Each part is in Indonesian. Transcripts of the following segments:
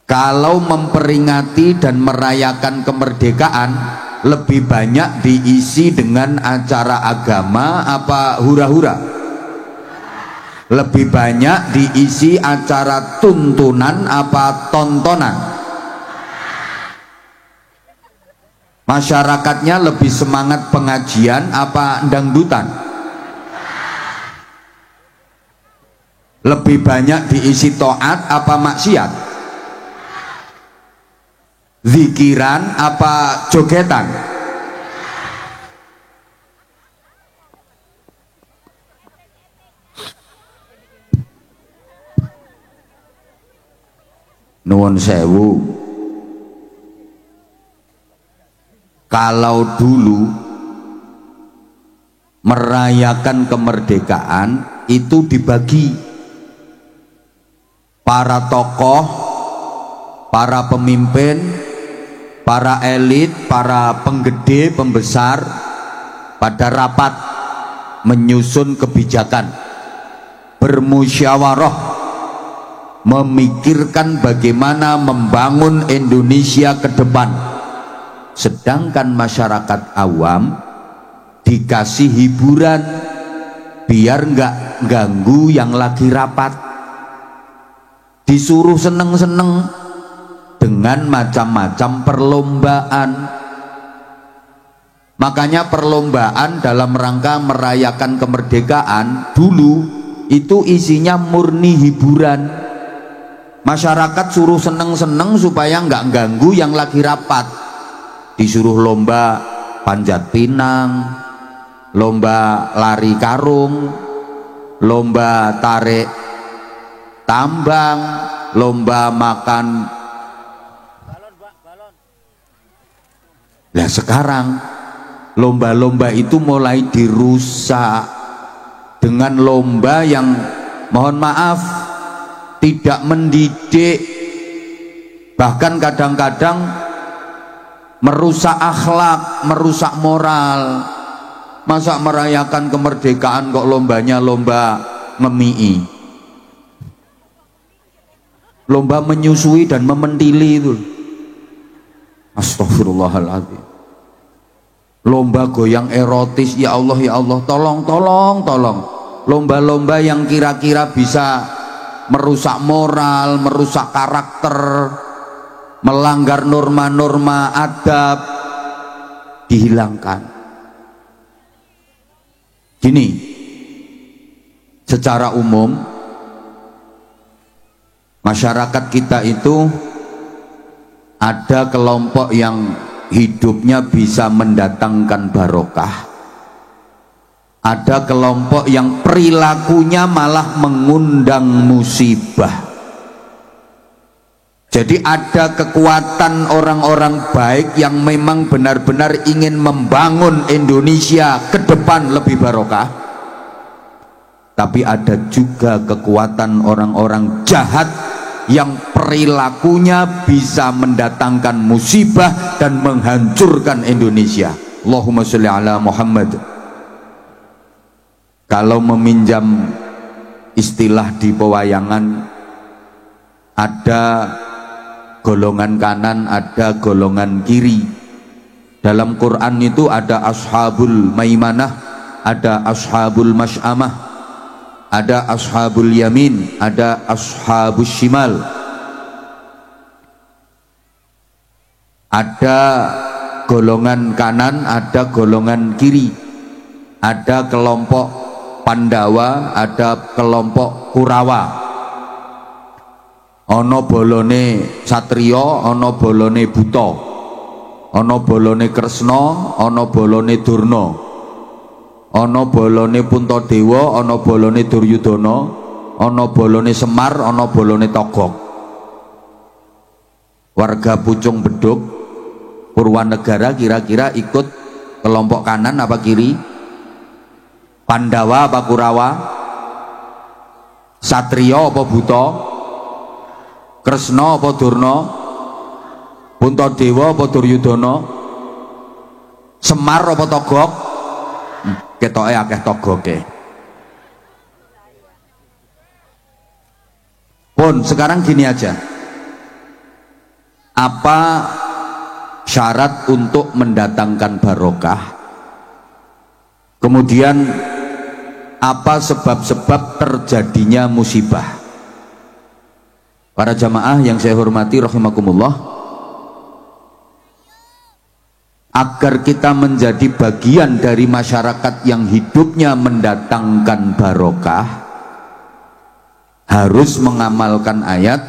Kalau memperingati dan merayakan kemerdekaan lebih banyak diisi dengan acara agama apa hura-hura? Lebih banyak diisi acara tuntunan apa tontonan? Masyarakatnya lebih semangat pengajian apa dangdutan? Lebih banyak diisi taat apa maksiat? Zikiran apa jogetan? Nuwun sewu, kalau dulu merayakan kemerdekaan itu dibagi para tokoh, para pemimpin, para elit, para penggede, pembesar pada rapat menyusun kebijakan, bermusyawarah, memikirkan bagaimana membangun Indonesia ke depan. Sedangkan masyarakat awam dikasih hiburan biar nggak ganggu yang lagi rapat, disuruh seneng-seneng dengan macam-macam perlombaan. Makanya perlombaan dalam rangka merayakan kemerdekaan dulu itu isinya murni hiburan. Masyarakat suruh seneng-seneng supaya nggak ganggu yang lagi rapat. Disuruh lomba panjat pinang, lomba lari karung, lomba tarik tambang, lomba makan. Nah sekarang lomba-lomba itu mulai dirusak dengan lomba yang mohon maaf tidak mendidik, bahkan kadang-kadang merusak akhlak, merusak moral. Masa merayakan kemerdekaan kok lombanya lomba ngemii, lomba menyusui dan mementili itu. Astagfirullahaladzim. Lomba goyang erotis, ya Allah ya Allah, tolong. Lomba-lomba yang kira-kira bisa merusak moral, merusak karakter, melanggar norma-norma adab, dihilangkan. Gini, secara umum masyarakat kita itu ada kelompok yang hidupnya bisa mendatangkan barokah, ada kelompok yang perilakunya malah mengundang musibah. Jadi ada kekuatan orang-orang baik yang memang benar-benar ingin membangun Indonesia ke depan lebih barokah, tapi ada juga kekuatan orang-orang jahat yang perilakunya bisa mendatangkan musibah dan menghancurkan Indonesia. Allahumma sholli ala Muhammad. Kalau meminjam istilah di pewayangan, ada golongan kanan, ada golongan kiri. Dalam Quran itu ada ashabul maimanah, ada ashabul masy'amah, ada ashabul yamin, ada ashabus shimal. Ada golongan kanan, ada golongan kiri. Ada kelompok Pandawa, ada kelompok Kurawa. Ono bolone Satrio, ono bolone Buto, ono bolone Kresna, ono bolone Durna, ono bolone Puntadewa, ono bolone Duryudana, ono bolone Semar, ono bolone Togog. Warga Pucung Beduk Purwanegara kira-kira ikut kelompok kanan apa kiri? Pandawa apa Kurawa? Satrio apa Buto? Kresna apa Durna? Puntadewa apa Duryudana? Semar apa Togog? Ketoke akeh togoke. Pun sekarang gini aja, apa syarat untuk mendatangkan barokah? Kemudian apa sebab-sebab terjadinya musibah? Para jamaah yang saya hormati rahimakumullah, agar kita menjadi bagian dari masyarakat yang hidupnya mendatangkan barokah, harus mengamalkan ayat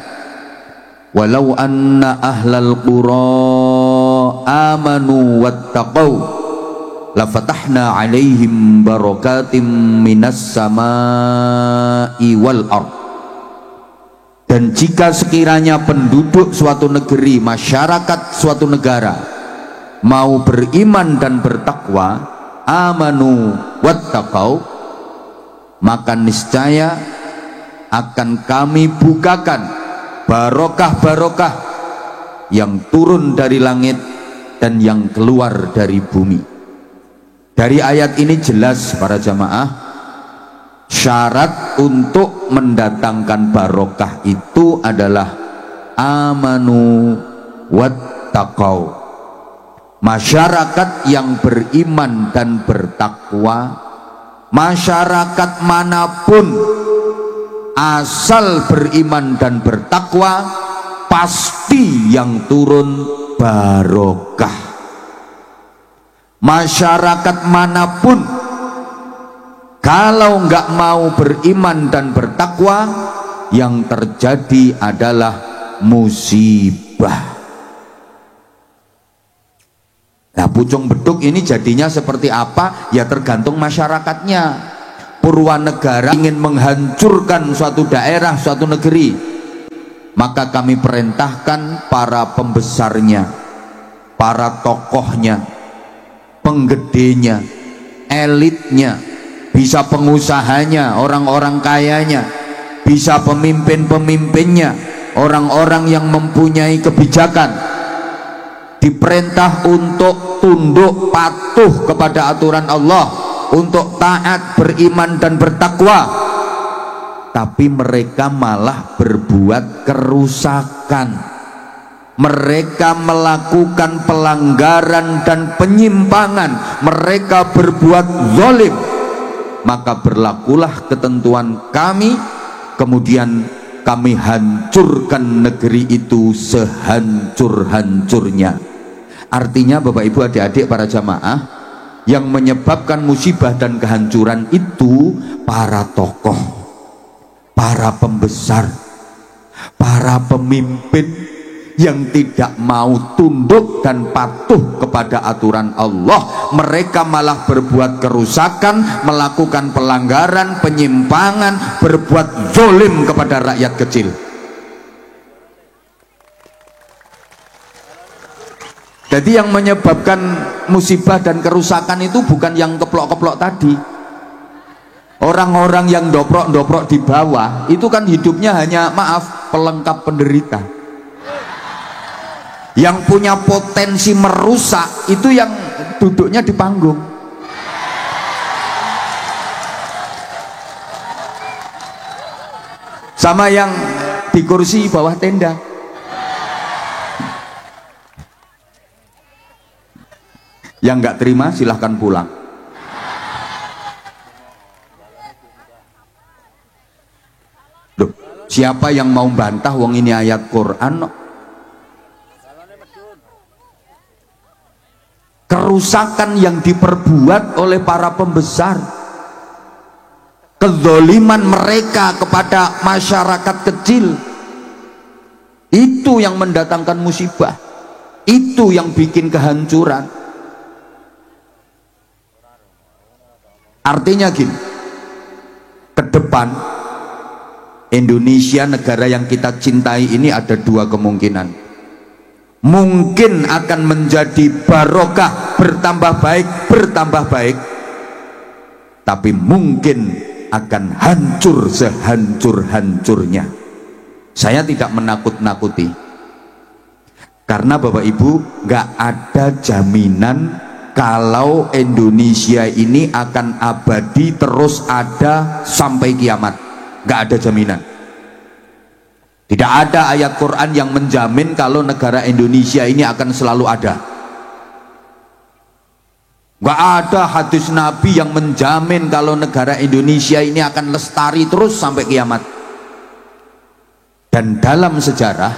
walau anna ahlal qura amanu wattaqau lafatahna alaihim barakatim minas samai wal ard. Dan jika sekiranya penduduk suatu negeri, masyarakat suatu negara mau beriman dan bertakwa, amanu wattaqau, maka niscaya akan kami bukakan barokah-barokah yang turun dari langit dan yang keluar dari bumi. Dari ayat ini jelas para jamaah, syarat untuk mendatangkan barokah itu adalah amanu wattaqau. Masyarakat yang beriman dan bertakwa, masyarakat manapun asal beriman dan bertakwa, pasti yang turun barokah. Masyarakat manapun kalau nggak mau beriman dan bertakwa, yang terjadi adalah musibah. Nah, pucung beduk ini jadinya seperti apa? Ya tergantung masyarakatnya. Purwanegara ingin menghancurkan suatu daerah, suatu negeri, maka kami perintahkan para pembesarnya, para tokohnya, penggedenya, elitnya, bisa pengusahanya, orang-orang kayanya, bisa pemimpin-pemimpinnya, orang-orang yang mempunyai kebijakan, diperintah untuk tunduk patuh kepada aturan Allah, untuk taat, beriman dan bertakwa. Tapi mereka malah berbuat kerusakan, mereka melakukan pelanggaran dan penyimpangan, mereka berbuat zalim. Maka berlakulah ketentuan kami, kemudian kami hancurkan negeri itu sehancur-hancurnya. Artinya Bapak Ibu adik-adik para jamaah, yang menyebabkan musibah dan kehancuran itu para tokoh, para pembesar, para pemimpin yang tidak mau tunduk dan patuh kepada aturan Allah. Mereka malah berbuat kerusakan, melakukan pelanggaran, penyimpangan, berbuat zalim kepada rakyat kecil. Jadi yang menyebabkan musibah dan kerusakan itu bukan yang keplok-keplok tadi. Orang-orang yang doprok-doprok di bawah itu kan hidupnya hanya, maaf, pelengkap penderita. Yang punya potensi merusak itu yang duduknya di panggung. Sama yang di kursi bawah tenda. Yang nggak terima silahkan pulang. Loh, siapa yang mau bantah wong ini ayat Quran? Kerusakan yang diperbuat oleh para pembesar, kezaliman mereka kepada masyarakat kecil, itu yang mendatangkan musibah, itu yang bikin kehancuran. Artinya gini, ke depan Indonesia, negara yang kita cintai ini, ada dua kemungkinan. Mungkin akan menjadi barokah, bertambah baik, tapi mungkin akan hancur sehancur-hancurnya. Saya tidak menakut-nakuti, karena Bapak Ibu, nggak ada jaminan kalau Indonesia ini akan abadi terus ada sampai kiamat. Nggak ada jaminan. Tidak ada ayat Quran yang menjamin kalau negara Indonesia ini akan selalu ada. Gak ada hadis Nabi yang menjamin kalau negara Indonesia ini akan lestari terus sampai kiamat. Dan dalam sejarah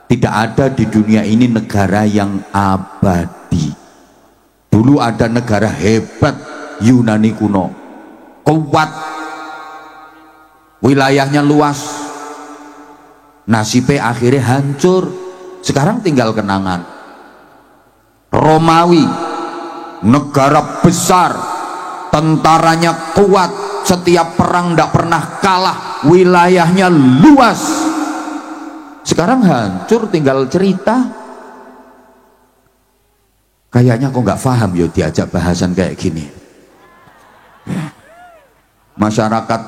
tidak ada di dunia ini negara yang abadi. Dulu ada negara hebat, Yunani kuno, kuat, wilayahnya luas, nasibnya akhirnya hancur, sekarang tinggal kenangan. Romawi, negara besar, tentaranya kuat, setiap perang tidak pernah kalah, wilayahnya luas, sekarang hancur, tinggal cerita. Kayaknya kok nggak paham ya diajak bahasan kayak gini. Masyarakat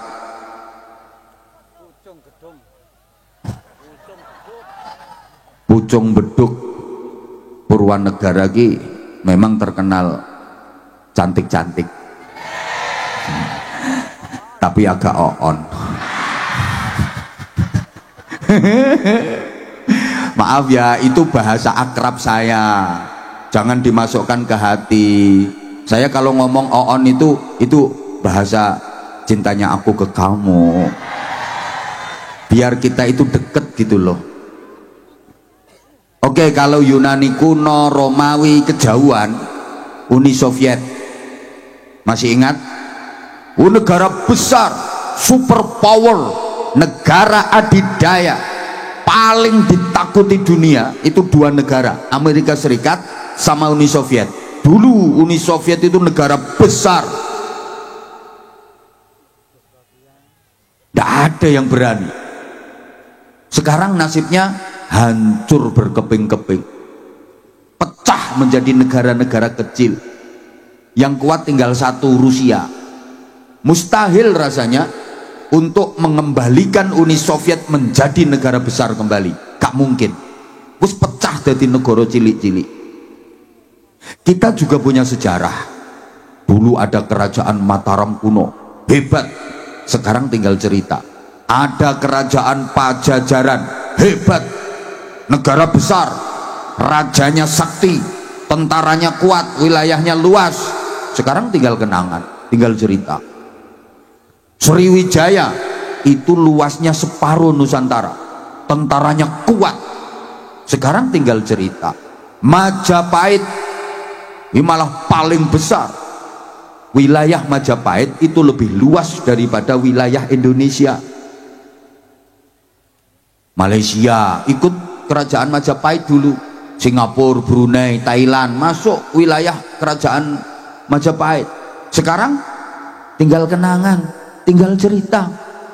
Pucung Beduk Purwanegara ki memang terkenal cantik-cantik, tapi agak on. Maaf ya, itu bahasa akrab saya, jangan dimasukkan ke hati. Saya kalau ngomong on itu bahasa cintanya aku ke kamu, biar kita itu deket gitu loh. Oke, kalau Yunani kuno, Romawi kejauhan, Uni Soviet, masih ingat? Negara besar, superpower, negara adidaya, paling ditakuti dunia itu dua negara, Amerika Serikat sama Uni Soviet. Dulu Uni Soviet itu negara besar, tidak ada yang berani. Sekarang nasibnya hancur berkeping-keping, pecah menjadi negara-negara kecil. Yang kuat tinggal satu, Rusia. Mustahil rasanya untuk mengembalikan Uni Soviet menjadi negara besar kembali, gak mungkin. Terus pecah dari negara cilik-cilik. Kita juga punya sejarah. Dulu ada kerajaan Mataram kuno, hebat, sekarang tinggal cerita. Ada kerajaan Pajajaran, hebat, negara besar, rajanya sakti, tentaranya kuat, wilayahnya luas, sekarang tinggal kenangan, tinggal cerita. Sriwijaya itu luasnya separuh Nusantara, tentaranya kuat, sekarang tinggal cerita. Majapahit ini malah paling besar, wilayah Majapahit itu lebih luas daripada wilayah Indonesia. Malaysia ikut kerajaan Majapahit dulu, Singapura, Brunei, Thailand masuk wilayah kerajaan Majapahit. Sekarang tinggal kenangan, tinggal cerita.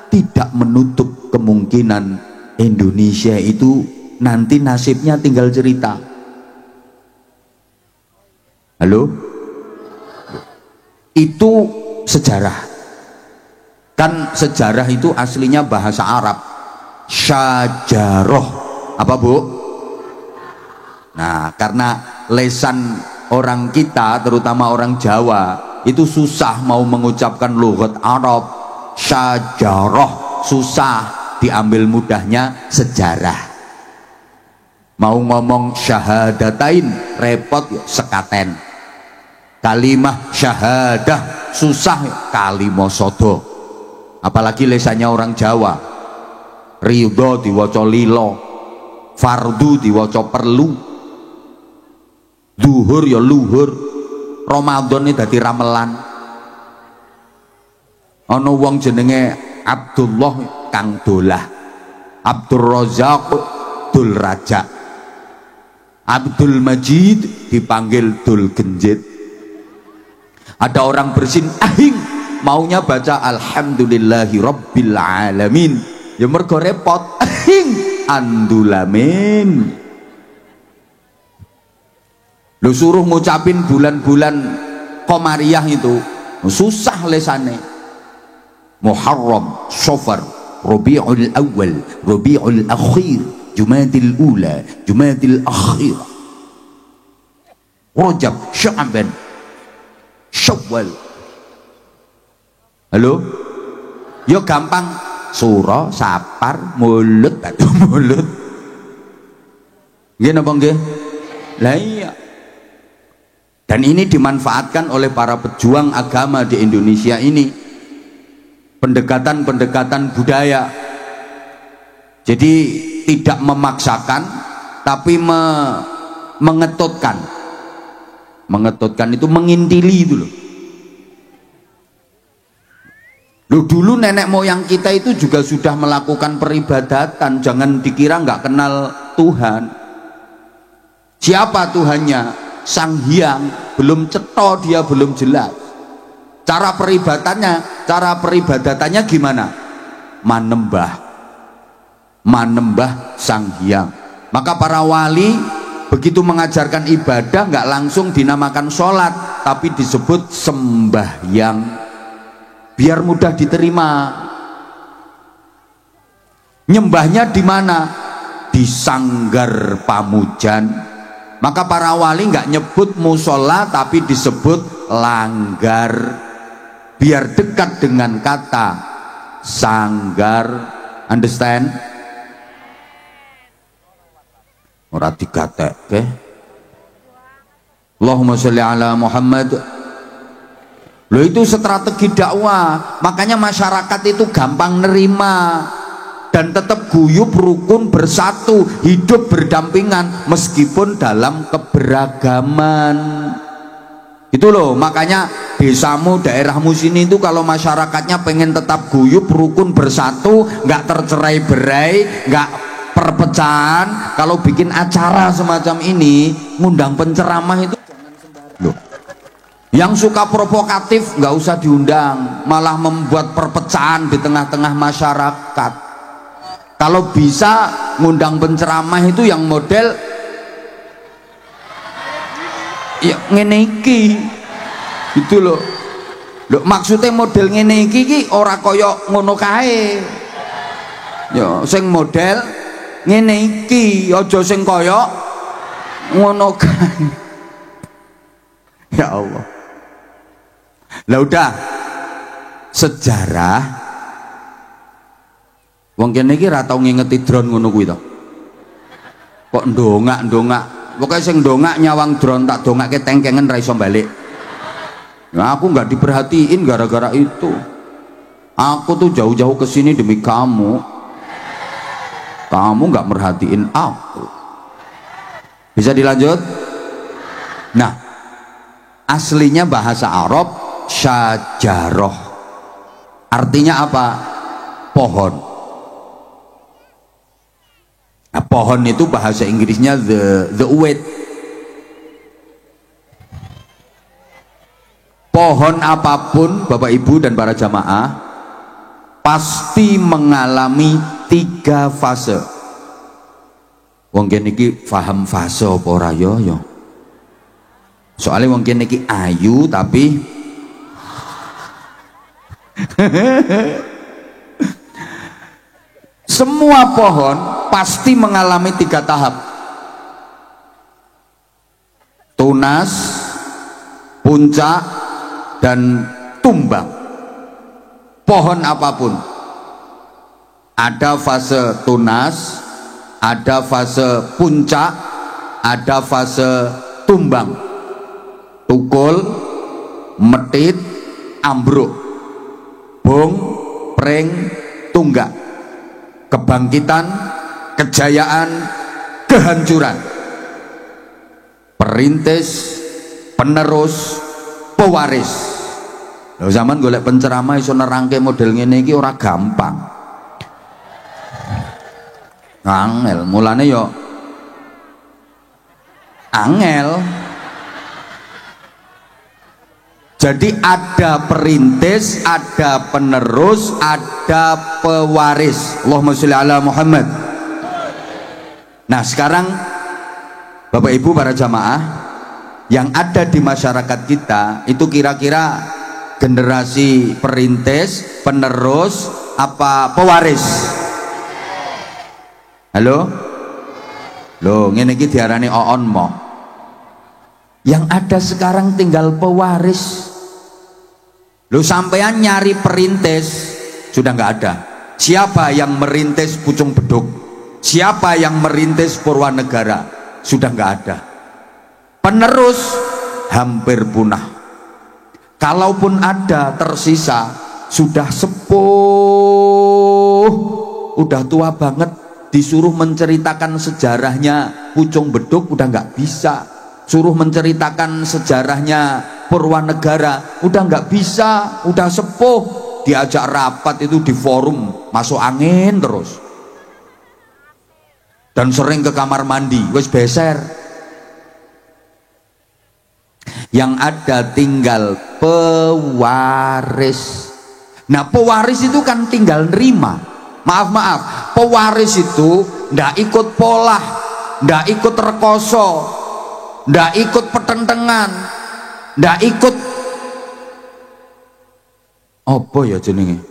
Tidak menutup kemungkinan Indonesia itu nanti nasibnya tinggal cerita. Halo? Itu sejarah. Kan sejarah itu aslinya bahasa Arab, syajaroh. Apa bu? Nah, karena lesan orang kita, terutama orang Jawa, itu susah mau mengucapkan lughat Arab, syajaroh, susah, diambil mudahnya sejarah. Mau ngomong syahadatain repot ya, sekaten. Kalimah syahadah susah ya, kalimosodo. Apalagi lesannya orang Jawa, ridho diwaca lilo, fardu diwaca perlu, duhur ya luhur, Ramadan ini dadi ramelan. Ana wong jenenge Abdullah Kang Dolah, Abdul Razak Dul Raja, Abdul Majid dipanggil Dul Genjit. Ada orang bersin ahing maunya baca alhamdulillahi rabbil alamin, ya mergo repot ahing andulamin. Lu suruh ngucapin bulan-bulan Komariah itu susah lesane. Muharram, Safar, Rabiul Awal, Rabiul Akhir, Jumadil Ula, Jumadil Akhir, Rajab, Sya'ban, Syawal. Halo? Yo gampang, suro, sapar, mulut, aduh mulut. Nggih napa nggih? Lah iya. Dan ini dimanfaatkan oleh para pejuang agama di Indonesia ini. Pendekatan-pendekatan budaya. Jadi tidak memaksakan tapi mengetutkan. Mengetutkan itu mengintili itu loh. Loh, dulu nenek moyang kita itu juga sudah melakukan peribadatan. Jangan dikira nggak kenal Tuhan. Siapa Tuhannya? Sang Hyang. Belum cetha, dia belum jelas. Cara peribadatannya gimana? Manembah Sang Hyang. Maka para wali begitu mengajarkan ibadah nggak langsung dinamakan sholat, tapi disebut sembahyang, biar mudah diterima. Nyembahnya di mana? Di Sanggar Pamujan. Maka para wali nggak nyebut musola tapi disebut langgar, biar dekat dengan kata sanggar. Understand? Ora digatekke. Allahumma sholli ala Muhammad. Loh, itu strategi dakwah. Makanya masyarakat itu gampang nerima dan tetap guyup, rukun, bersatu, hidup berdampingan meskipun dalam keberagaman. Itu loh, makanya desamu, daerahmu sini itu kalau masyarakatnya pengen tetap guyup, rukun, bersatu, nggak tercerai-berai, nggak perpecahan, kalau bikin acara semacam ini, ngundang penceramah itu jangan sembarangan loh. Yang suka provokatif nggak usah diundang, malah membuat perpecahan di tengah-tengah masyarakat. Kalau bisa ngundang penceramah itu yang model ya ngene iki gitu loh. Loh, maksudnya model ngene iki ora kaya ngono kae. Ya sing model ngene iki, aja sing kaya ngono kae. Ya Allah. Lah udah, sejarah wong kene iki ra tau ngingeti drone ngono kuwi to. Kok ndongak-ndongak. Pokoke sing ndongak nyawang drone tak dongake tengkengen ra iso balik. Nah, aku nggak diperhatiin gara-gara itu. Aku tuh jauh-jauh ke sini demi kamu. Kamu nggak merhatiin aku. Bisa dilanjut? Nah, aslinya bahasa Arab syajarah. Artinya apa? Pohon. Nah, pohon itu bahasa Inggrisnya the weed. Pohon apapun Bapak Ibu dan para jamaah pasti mengalami 3 fase. Wong kene iki paham fase apa ora ya? Soalnya wong kene iki ayu tapi semua pohon pasti mengalami 3 tahap: tunas, puncak, dan tumbang. Pohon apapun ada fase tunas, ada fase puncak, ada fase tumbang. Tukul, metit, ambruk, bung, pring, tunggak, kebangkitan, kejayaan, kehancuran, perintis, penerus, pewaris. Lho, zaman golek penceramah iso nerangke model ngene iki ora gampang. Angel, mulane yo angel. Jadi ada perintis, ada penerus, ada pewaris. Allahumma sholli ala Muhammad. Nah, sekarang Bapak Ibu para jamaah yang ada di masyarakat kita itu kira-kira generasi perintis, penerus, apa pewaris? Halo? Loh, ngene iki diarani oon mo. Yang ada sekarang tinggal pewaris. Lu sampean nyari perintis sudah nggak ada. Siapa yang merintis Pucung Beduk? Siapa yang merintis Purwanegara? Sudah nggak ada. Penerus hampir punah. Kalaupun ada tersisa, sudah sepuh, udah tua banget. Disuruh menceritakan sejarahnya Pucung Beduk udah nggak bisa. Suruh menceritakan sejarahnya Purwanegara udah nggak bisa, udah sepuh. Diajak rapat itu di forum masuk angin terus, dan sering ke kamar mandi wis beser. Yang ada tinggal pewaris. Nah pewaris itu kan tinggal nerima. Maaf, pewaris itu ndak ikut polah, ndak ikut rekoso, ndak ikut pertentangan, ndak ikut apa ya jenenge?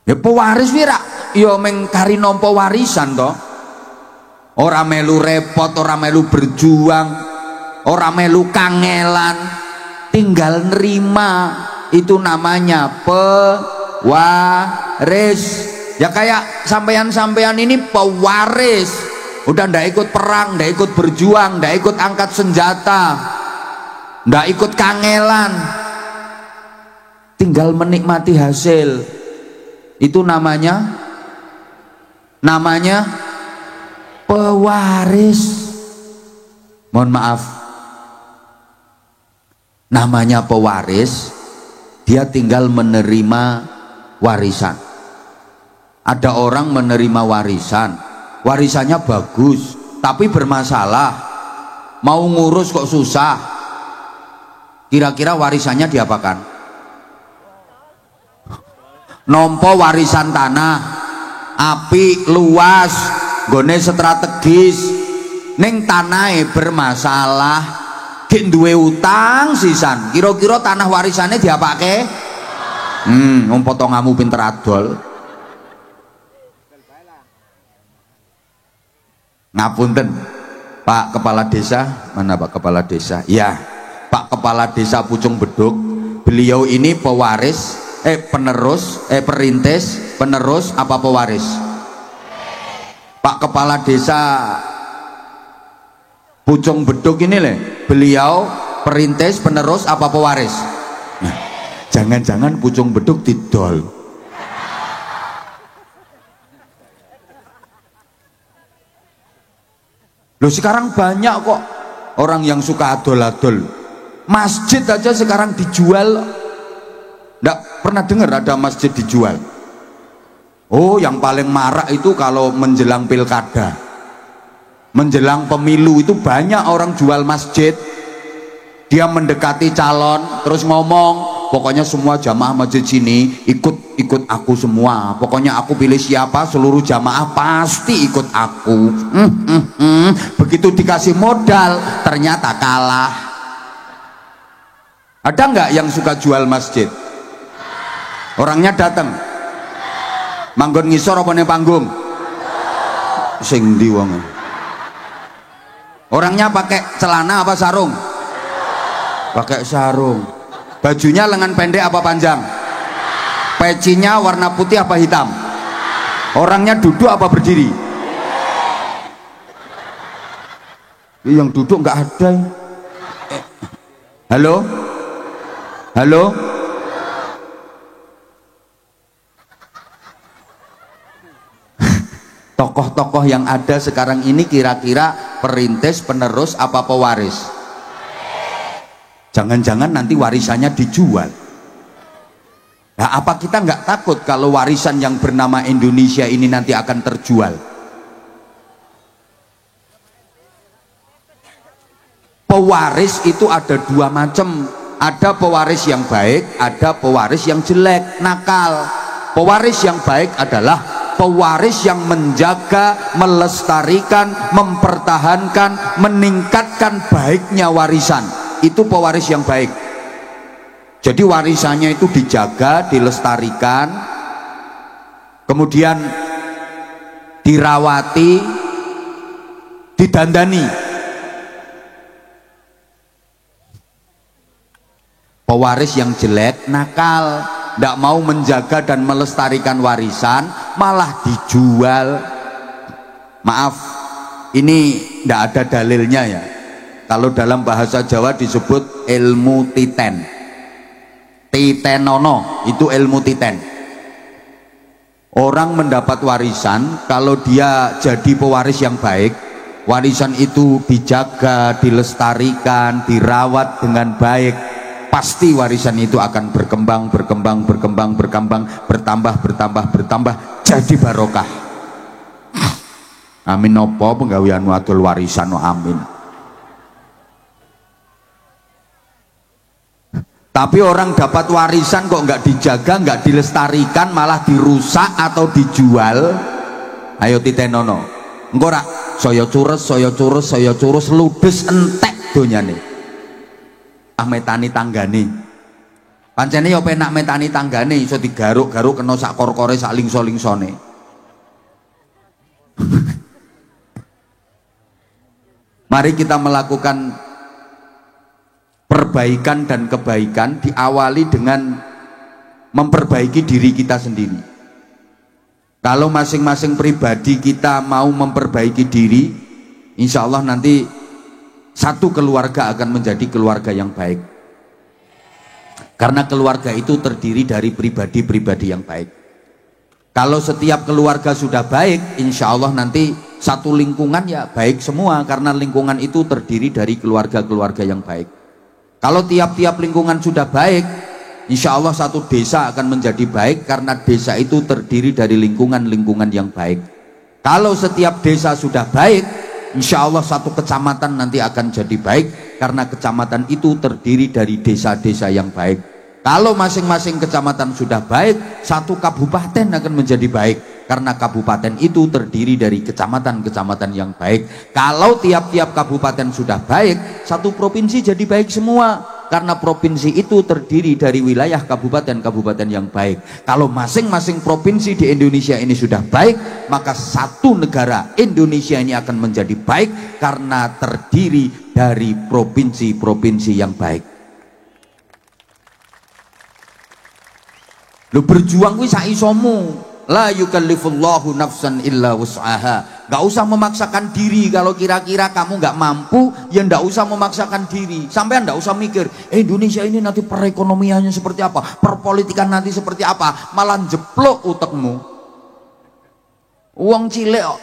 Ya pewaris wira, ya mengkari nampa warisan toh. Ora melu repot, ora melu berjuang, ora melu kangelan, tinggal nerima. Itu namanya pewaris. Ya kayak sampean-sampean ini pewaris. Udah ndak ikut perang, ndak ikut berjuang, ndak ikut angkat senjata, ndak ikut kangelan, tinggal menikmati hasil. Itu namanya pewaris. Mohon maaf, namanya pewaris, dia tinggal menerima warisan. Ada orang menerima warisan, warisannya bagus tapi bermasalah, mau ngurus kok susah. Kira-kira warisannya diapakan? Nompo warisan tanah api luas gone strategis, ning tanahe bermasalah, gek duwe utang sisan. Kira-kira tanah warisannya diapake? Potonganmu pinter adol. Ngapunten Pak Kepala Desa, mana Pak Kepala Desa? Ya, Pak Kepala Desa Pucung Beduk, beliau ini pewaris, perintis, penerus apa pewaris? Pak Kepala Desa Pucung Beduk ini beliau perintis, penerus apa pewaris? Nah, jangan-jangan Pucung Beduk didol. Loh sekarang banyak kok orang yang suka adol-adol. Masjid aja sekarang dijual. Nggak pernah dengar ada masjid dijual. Oh yang paling marak itu kalau menjelang pilkada, menjelang pemilu, itu banyak orang jual masjid. Dia mendekati calon terus ngomong, pokoknya semua jamaah masjid sini ikut aku semua, pokoknya aku pilih siapa seluruh jamaah pasti ikut aku. Begitu dikasih modal ternyata kalah. Ada nggak yang suka jual masjid? Orangnya datang manggon ngisor apa ning panggung? Sing ndi wong? Orangnya pakai celana apa sarung? Pakai sarung. Bajunya lengan pendek apa panjang? Pecinya warna putih apa hitam? Orangnya duduk apa berdiri? Yang duduk nggak ada. Halo? Halo? Tokoh-tokoh yang ada sekarang ini kira-kira perintis, penerus apa pewaris? Jangan-jangan nanti warisannya dijual. Nah, apa kita nggak takut kalau warisan yang bernama Indonesia ini nanti akan terjual? Pewaris itu ada dua macam. Ada pewaris yang baik, ada pewaris yang jelek, nakal. Pewaris yang baik adalah pewaris yang menjaga, melestarikan, mempertahankan, meningkatkan baiknya warisan. Itu pewaris yang baik. Jadi warisannya itu dijaga, dilestarikan, kemudian dirawati, didandani. Pewaris yang jelek, nakal. tidak mau menjaga dan melestarikan warisan, malah dijual. Maaf, ini tidak ada dalilnya ya. Kalau dalam bahasa Jawa disebut ilmu titen, titenono, itu ilmu titen. Orang mendapat warisan, kalau dia jadi pewaris yang baik, warisan itu dijaga, dilestarikan, dirawat dengan baik, pasti warisan itu akan berkembang, bertambah, jadi barokah. Amin. Nopo penggaweanmu adol warisan, amin. Tapi orang dapat warisan kok nggak dijaga, nggak dilestarikan, malah dirusak atau dijual. Ayo titenono. Engko rak saya curus ludes entek donyane. Ah metani tanggane. Pancene ya penak metani tanggane, iso digaruk-garuk kena sak kor-kore sak lingso-lingsone. Mari kita melakukan perbaikan dan kebaikan, diawali dengan memperbaiki diri kita sendiri. Kalau masing-masing pribadi kita mau memperbaiki diri, insya Allah nanti satu keluarga akan menjadi keluarga yang baik. Karena keluarga itu terdiri dari pribadi-pribadi yang baik. Kalau setiap keluarga sudah baik, insya Allah nanti satu lingkungan ya baik semua, karena lingkungan itu terdiri dari keluarga-keluarga yang baik. Kalau tiap-tiap lingkungan sudah baik, insya Allah satu desa akan menjadi baik, karena desa itu terdiri dari lingkungan-lingkungan yang baik. Kalau setiap desa sudah baik, insya Allah satu kecamatan nanti akan jadi baik, karena kecamatan itu terdiri dari desa-desa yang baik. Kalau masing-masing kecamatan sudah baik, satu kabupaten akan menjadi baik, karena kabupaten itu terdiri dari kecamatan-kecamatan yang baik. Kalau tiap-tiap kabupaten sudah baik, satu provinsi jadi baik semua, karena provinsi itu terdiri dari wilayah kabupaten-kabupaten yang baik. Kalau masing-masing provinsi di Indonesia ini sudah baik, maka satu negara Indonesia ini akan menjadi baik, karena terdiri dari provinsi-provinsi yang baik. Lu berjuang kuwi sak isomu. La yukallifullahu nafsan illa wus'aha. Gak usah memaksakan diri. Kalau kira-kira kamu gak mampu, ya gak usah memaksakan diri. Sampai gak usah mikir Indonesia ini nanti perekonomiannya seperti apa, perpolitikan nanti seperti apa. Malah jeplok utekmu. Uang cilik kok.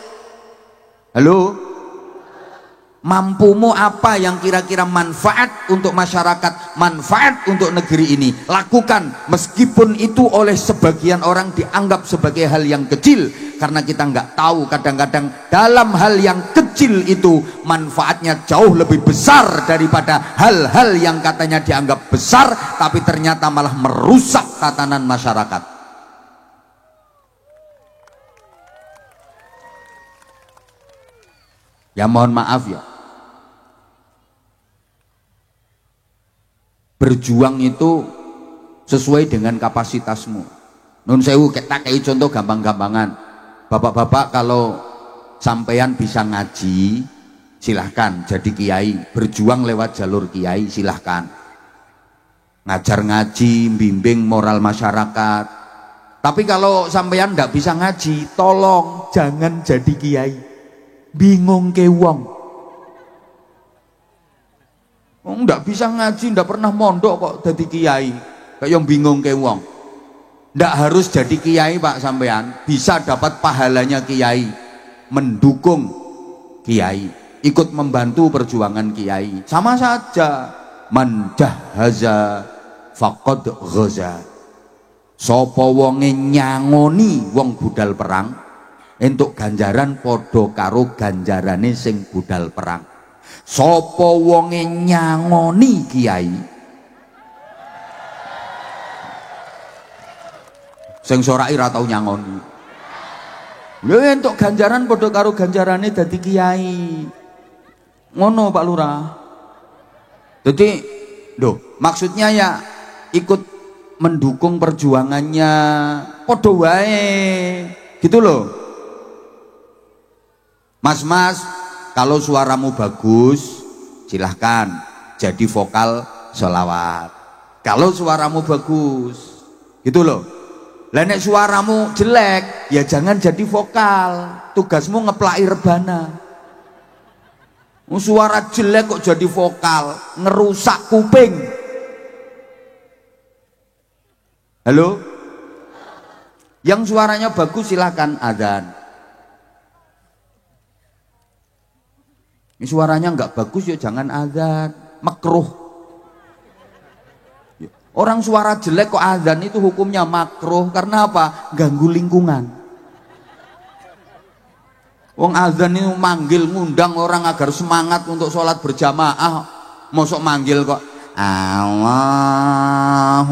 Halo, mampumu apa yang kira-kira manfaat untuk masyarakat, manfaat untuk negeri ini, lakukan. Meskipun itu oleh sebagian orang dianggap sebagai hal yang kecil, karena kita nggak tahu kadang-kadang dalam hal yang kecil itu manfaatnya jauh lebih besar daripada hal-hal yang katanya dianggap besar tapi ternyata malah merusak tatanan masyarakat. Ya mohon maaf ya, berjuang itu sesuai dengan kapasitasmu. Nun sewu, kita kayak contoh gampang-gampangan. Bapak-bapak kalau sampean bisa ngaji, silahkan jadi kiai, berjuang lewat jalur kiai, silahkan ngajar ngaji, bimbing moral masyarakat. Tapi kalau sampean nggak bisa ngaji, tolong jangan jadi kiai, bingung ke wong. Nggak bisa ngaji, nggak pernah mondok kok jadi kiai, kayak yang bingung ke wong. Nggak harus jadi kiai pak sampean, bisa dapat pahalanya kiai, mendukung kiai, ikut membantu perjuangan kiai, sama saja. Man jahaza faqad ghaza. Sapa wonge nyangoni wong budal perang, entuk ganjaran padha karo ganjarane sing budal perang. Sapa wonge nyangoni kiai, sing sorai ra tau nyangoni, lho entuk ganjaran padha karo ganjarane dadi kiai. Ngono Pak Lurah. Jadi lho, maksudnya ya ikut mendukung perjuangannya, padha wae gitu loh. Mas-mas, kalau suaramu bagus, silahkan jadi vokal sholawat. Kalau suaramu bagus, Gitu loh. Lah nek suaramu jelek, ya jangan jadi vokal. Tugasmu ngeplaki rebana. Suara jelek kok jadi vokal, ngerusak kuping. Halo? Yang suaranya bagus silakan adzan. Ini suaranya nggak bagus ya jangan adzan, makruh. Orang suara jelek kok adzan itu hukumnya makruh karena apa? Ganggu lingkungan. Wong adzan itu manggil ngundang orang agar semangat untuk sholat berjamaah, mosok manggil kok Allahu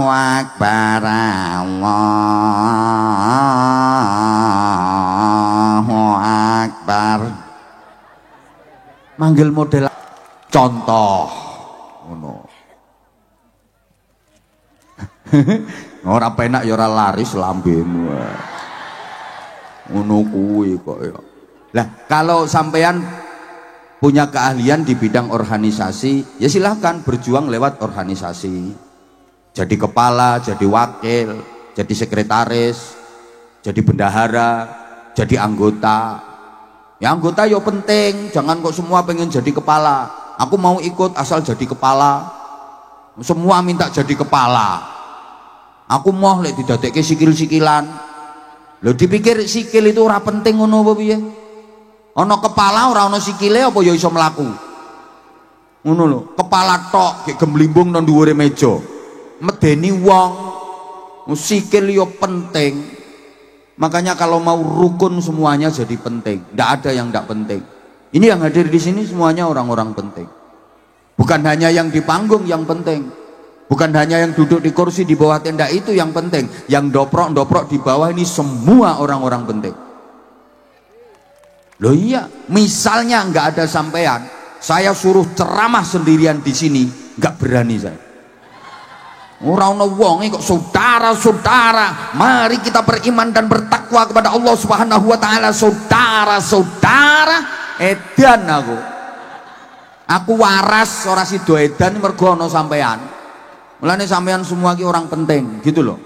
Akbar, Allahu Akbar. Manggil model contoh ngono. Ora penak ya ora laris lambemu. Ngono kuwi kok ya. Lah kalau sampean punya keahlian di bidang organisasi, ya silahkan berjuang lewat organisasi. Jadi kepala, jadi wakil, jadi sekretaris, jadi bendahara, jadi anggota. Ya anggota yo penting, jangan kok semua pengen jadi kepala. Aku mau ikut asal jadi kepala. Semua minta jadi kepala. Aku mau lek didadekke sikil-sikilan. Lho dipikir sikil itu ora penting ngono apa piye? Ana kepala ora ana sikile apa ya iso mlaku? Ngono lho, kepala tok gek gemblimbung nang dhuwure meja. Medeni wong. Sikil yo penting. Makanya kalau mau rukun semuanya jadi penting. Ndak ada yang ndak penting. Ini yang hadir di sini semuanya orang-orang penting. Bukan hanya yang di panggung yang penting. Bukan hanya yang duduk di kursi di bawah tenda itu yang penting. Yang doprok-doprok di bawah ini semua orang-orang penting. Loh iya, misalnya nggak ada sampean, saya suruh ceramah sendirian di sini, nggak berani saya. Orang wong kok saudara-saudara, mari kita beriman dan bertakwa kepada Allah Subhanahu wa taala. Saudara-saudara, edan aku waras ora sida edan mergo ana sampean. Mulane sampean semua ki orang penting, gitu loh.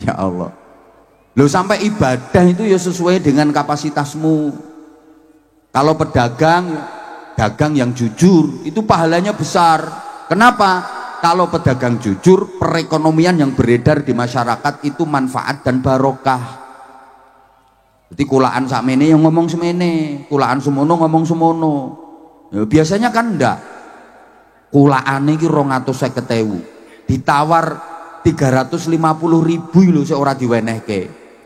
Ya Allah. Loh sampai ibadah itu ya sesuai dengan kapasitasmu. Kalau pedagang, dagang yang jujur, itu pahalanya besar. Kenapa? Kalau pedagang jujur, perekonomian yang beredar di masyarakat itu manfaat dan barokah. Jadi kulaan sakmene yang ngomong semene, kulaan semono ngomong semono. Ya, biasanya kan enggak. Kulaane iki 250.000, ditawar 350.000 lho sik ora diwenehke.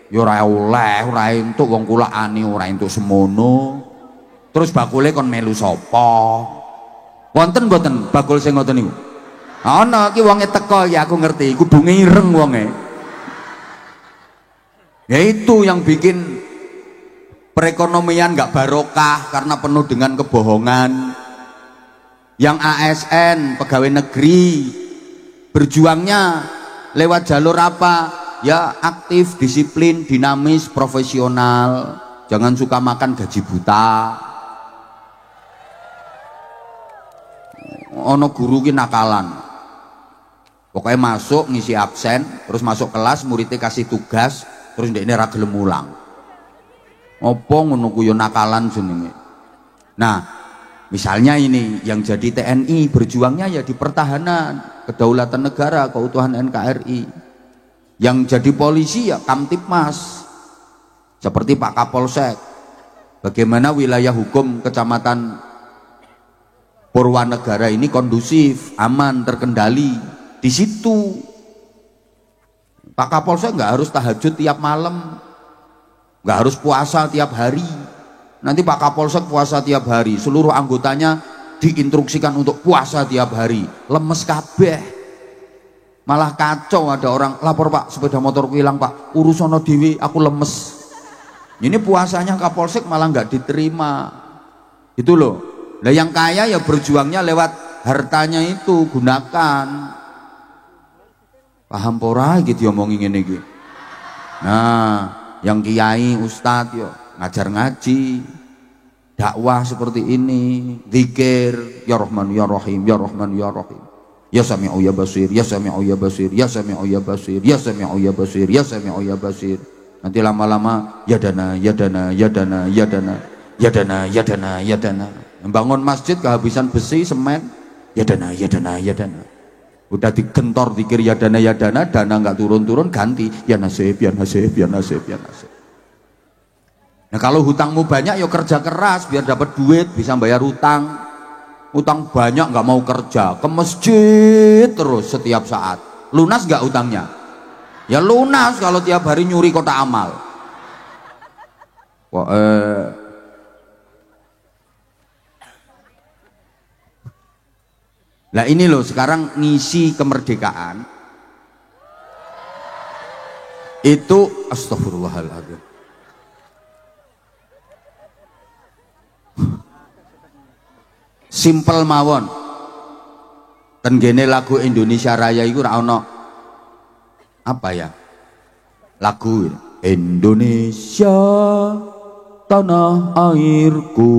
Ya ora oleh, ora entuk wong kulaane ora entuk semono. Terus bakule kon melu sapa? Wonten mboten bakul sing ngoten niku? Ana iki wonge teko ya aku ngerti, kudu ngireng wonge. Ya itu yang bikin perekonomian nggak barokah karena penuh dengan kebohongan. Yang ASN pegawai negeri berjuangnya lewat jalur apa? Ya aktif, disiplin, dinamis, profesional. Jangan suka makan gaji buta. Ono guru ki nakalan. Pokoknya masuk ngisi absen, terus masuk kelas muridnya kasih tugas, terus ndekne ra gelem mulang. Apa ngono ku yo nakalan jenenge. Nah, misalnya ini yang jadi TNI berjuangnya ya di pertahanan, kedaulatan negara, keutuhan NKRI. Yang jadi polisi ya Kamtipmas. Seperti Pak Kapolsek. Bagaimana wilayah hukum Kecamatan Purwanegara ini kondusif, aman, terkendali. Di situ Pak Kapolsek nggak harus tahajud tiap malam, nggak harus puasa tiap hari. Nanti Pak Kapolsek puasa tiap hari, seluruh anggotanya diinstruksikan untuk puasa tiap hari. Lemes kabeh, malah kacau. Ada orang lapor, Pak sepeda motorku hilang Pak, urusono dewi aku lemes. Ini puasanya Kapolsek malah nggak diterima, itu loh. Nah yang kaya ya berjuangnya lewat hartanya itu, gunakan. Paham pora gitu omongin ngene iki. Nah, yang kiai ustadz yo ngajar ngaji. dakwah seperti ini, zikir, ya Rahman ya Rahim, ya Rahman ya Rahim, ya Sami'u ya Basir, ya Sami'u ya Basir, ya Sami'u ya Basir, ya Sami'u ya Basir, ya Sami'u ya Basir. Nanti lama-lama ya dana, ya dana, ya dana, ya dana, ya dana, ya dana, ya dana. Membangun masjid kehabisan besi, semen, ya dana, ya dana, ya dana. Udah digentor dikir ya dana, dana nggak turun-turun, ganti ya nasib, ya nasib, ya nasib, ya nasib. Nah kalau hutangmu banyak ya kerja keras biar dapat duit, bisa bayar hutang. Hutang banyak nggak mau kerja, ke masjid terus setiap saat. Lunas nggak hutangnya? Ya lunas kalau tiap hari nyuri kotak amal. Wah, Nah ini loh sekarang ngisi kemerdekaan itu astagfirullahaladzim. Simpel mawon. Tenggene lagu Indonesia Raya itu ra ono apa ya? Lagu Indonesia tanah airku,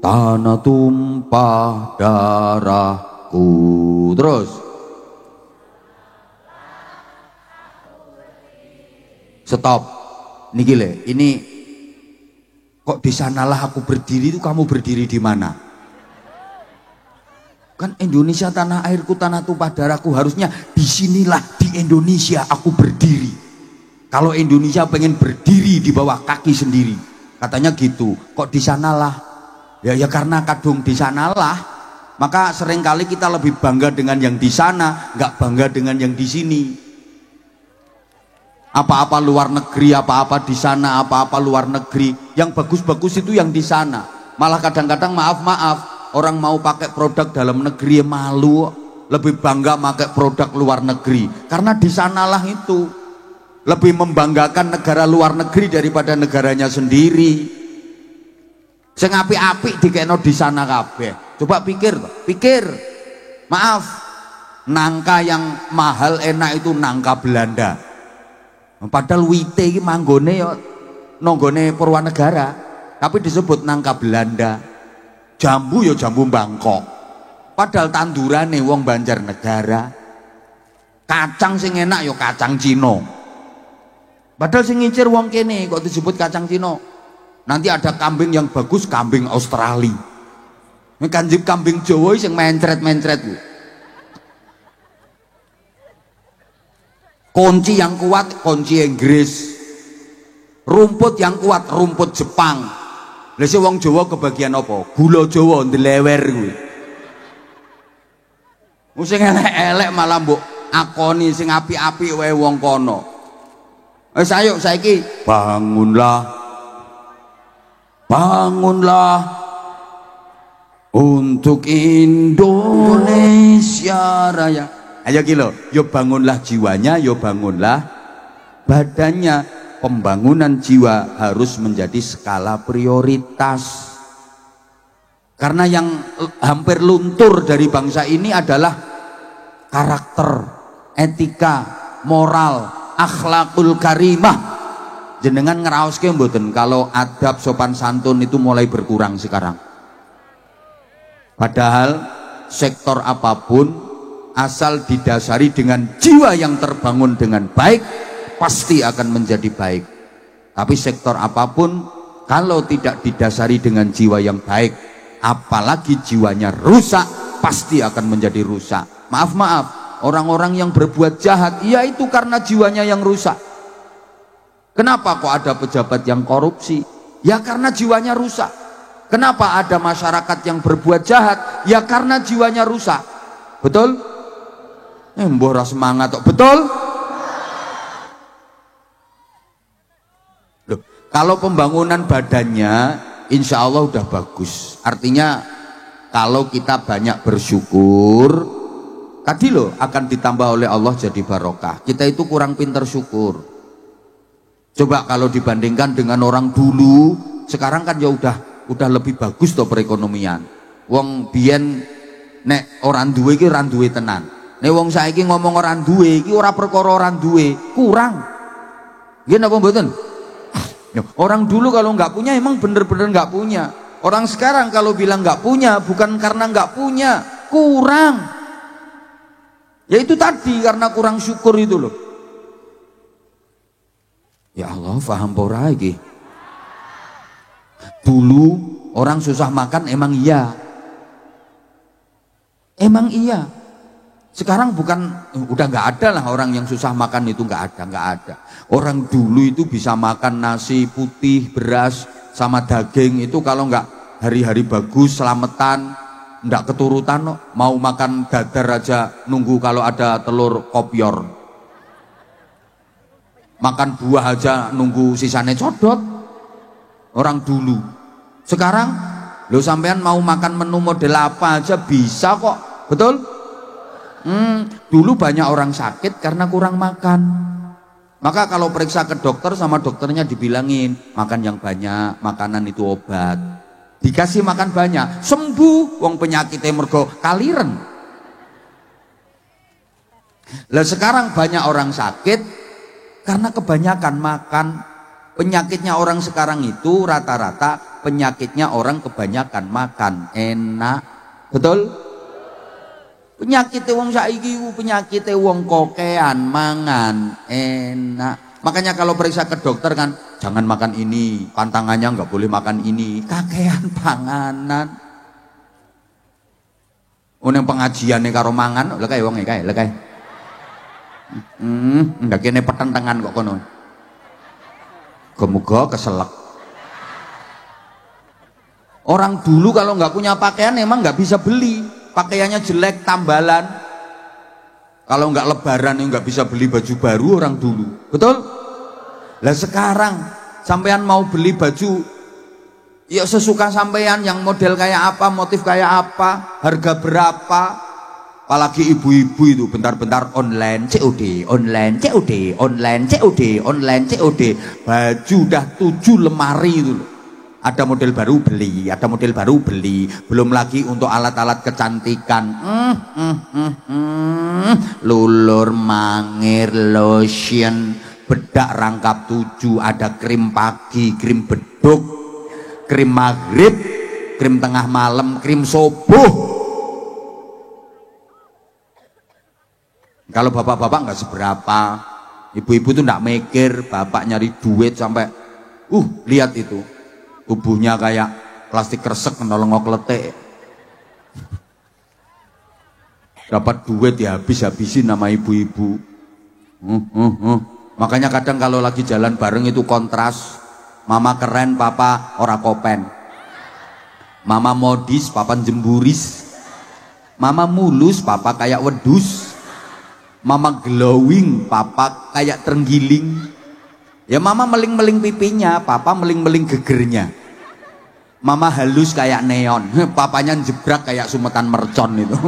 tanah tumpah darahku. Terus stop. Niki le, ini kok di sanalah aku berdiri, itu kamu berdiri di mana? Kan Indonesia tanah airku, tanah tumpah darahku, harusnya disinilah di Indonesia aku berdiri. Kalau Indonesia pengen berdiri di bawah kaki sendiri, katanya gitu. Kok di sanalah? Ya karena kadung di sanalah, maka seringkali kita lebih bangga dengan yang di sana, nggak bangga dengan yang di sini. Apa-apa luar negeri, apa-apa di sana, apa-apa luar negeri, yang bagus-bagus itu yang di sana. Malah kadang-kadang maaf orang mau pakai produk dalam negeri malu, lebih bangga pakai produk luar negeri karena di sanalah itu lebih membanggakan negara luar negeri daripada negaranya sendiri. Sing apik-apik dikekno di sana kabeh. Coba pikir. Maaf, nangka yang mahal enak itu nangka Belanda. Padahal wite iki manggone ya nanggone Purwanegara, tapi disebut nangka Belanda. Jambu ya jambu Bangkok, padahal tandurane wong Banjarnegara. Kacang sing enak ya kacang Cina, padahal sing ngincir wong kene kok disebut kacang Cina. Nanti ada kambing yang bagus, kambing Australia. Ini kanjip kambing Jawa sing mencret-mencret. Kunci yang kuat kunci Inggris, rumput yang kuat rumput Jepang. Lha sing wong Jawa kebagian apa? Gula Jawa ndelewer kuwi. Sing elek-elek malah mbok akoni sing apik-apik wae wong kono. Wis ayo saiki bangunlah untuk Indonesia Raya. Ayo ki lho, yo bangunlah jiwanya, yo bangunlah badannya. Pembangunan jiwa harus menjadi skala prioritas. Karena yang hampir luntur dari bangsa ini adalah karakter, etika, moral, akhlakul karimah. Jenengan ngeraoske mboten kalau adab sopan santun itu mulai berkurang sekarang. Padahal sektor apapun asal didasari dengan jiwa yang terbangun dengan baik pasti akan menjadi baik. Tapi sektor apapun kalau tidak didasari dengan jiwa yang baik, apalagi jiwanya rusak, pasti akan menjadi rusak. Maaf, orang-orang yang berbuat jahat, ya itu karena jiwanya yang rusak. Kenapa kok ada pejabat yang korupsi? Ya karena jiwanya rusak. Kenapa ada masyarakat yang berbuat jahat? Ya karena jiwanya rusak. Betul? Mbah ora semangat kok. Betul? Kalau pembangunan badannya insya Allah udah bagus. Artinya kalau kita banyak bersyukur, tadi loh akan ditambah oleh Allah jadi barokah. Kita itu kurang pinter syukur. Coba kalau dibandingkan dengan orang dulu, sekarang kan ya udah lebih bagus toh perekonomian. Wong biyen nek orang duwe iki ora duwe tenan. Nek wong saiki ngomong orang duwe iki ora perkara orang duwe, kurang. Nggih napa mboten? Orang dulu kalau nggak punya emang bener-bener nggak punya. Orang sekarang kalau bilang nggak punya, bukan karena nggak punya, kurang. Ya itu tadi, karena kurang syukur itu loh. Ya Allah, paham pora iki. Dulu orang susah makan emang iya. Emang iya. Sekarang bukan, udah nggak ada lah orang yang susah makan itu, nggak ada. Orang dulu itu bisa makan nasi putih, beras, sama daging itu kalau nggak hari-hari bagus, selamatan, nggak keturutan, mau makan dadar aja nunggu kalau ada telur kopior. Makan buah aja nunggu sisanya codot. Orang dulu. Sekarang, lo sampean mau makan menu model apa aja bisa kok. Betul? Dulu banyak orang sakit karena kurang makan. Maka kalau periksa ke dokter sama dokternya dibilangin makan yang banyak, makanan itu obat. Dikasih makan banyak, sembuh. Wong penyakitnya mergo kaliren. Lah sekarang banyak orang sakit karena kebanyakan makan. Penyakitnya orang sekarang itu rata-rata penyakitnya orang kebanyakan makan. Enak. Betul? Penyakitnya wong saiki penyakitnya wong kokean mangan enak. Makanya kalau periksa ke dokter kan jangan makan ini, pantangannya nggak boleh makan ini, kakean panganan. Yang pengajian nih karo mangan, lekay wong lekay. Nggak kene petentengan kok kono. Gemuga keselak. Orang dulu kalau nggak punya pakaian emang nggak bisa beli. Pakaiannya jelek, tambalan. Kalau nggak lebaran nggak bisa beli baju baru orang dulu. Betul? Lah sekarang sampean mau beli baju ya sesuka sampean, yang model kayak apa, motif kayak apa, harga berapa. Apalagi ibu-ibu itu bentar-bentar online COD, baju udah 7 lemari itu loh. Ada model baru beli, belum lagi untuk alat-alat kecantikan. Lulur, mangir, lotion, bedak rangkap 7, ada krim pagi, krim beduk, krim maghrib, krim tengah malam, krim subuh. Kalau bapak-bapak nggak seberapa, ibu-ibu tuh nggak mikir, bapak nyari duit sampai lihat itu tubuhnya kayak plastik kresek nolongok letek. Dapat duit ya habis-habisin nama ibu-ibu. Makanya kadang kalau lagi jalan bareng itu kontras. Mama keren, papa ora kopen. Mama modis, papa jemburis. Mama mulus, papa kayak wedus. Mama glowing, papa kayak terenggiling. Ya mama meling-meling pipinya, papa meling-meling gegernya. Mama halus kayak neon, papanya jebrak kayak sumetan mercon itu.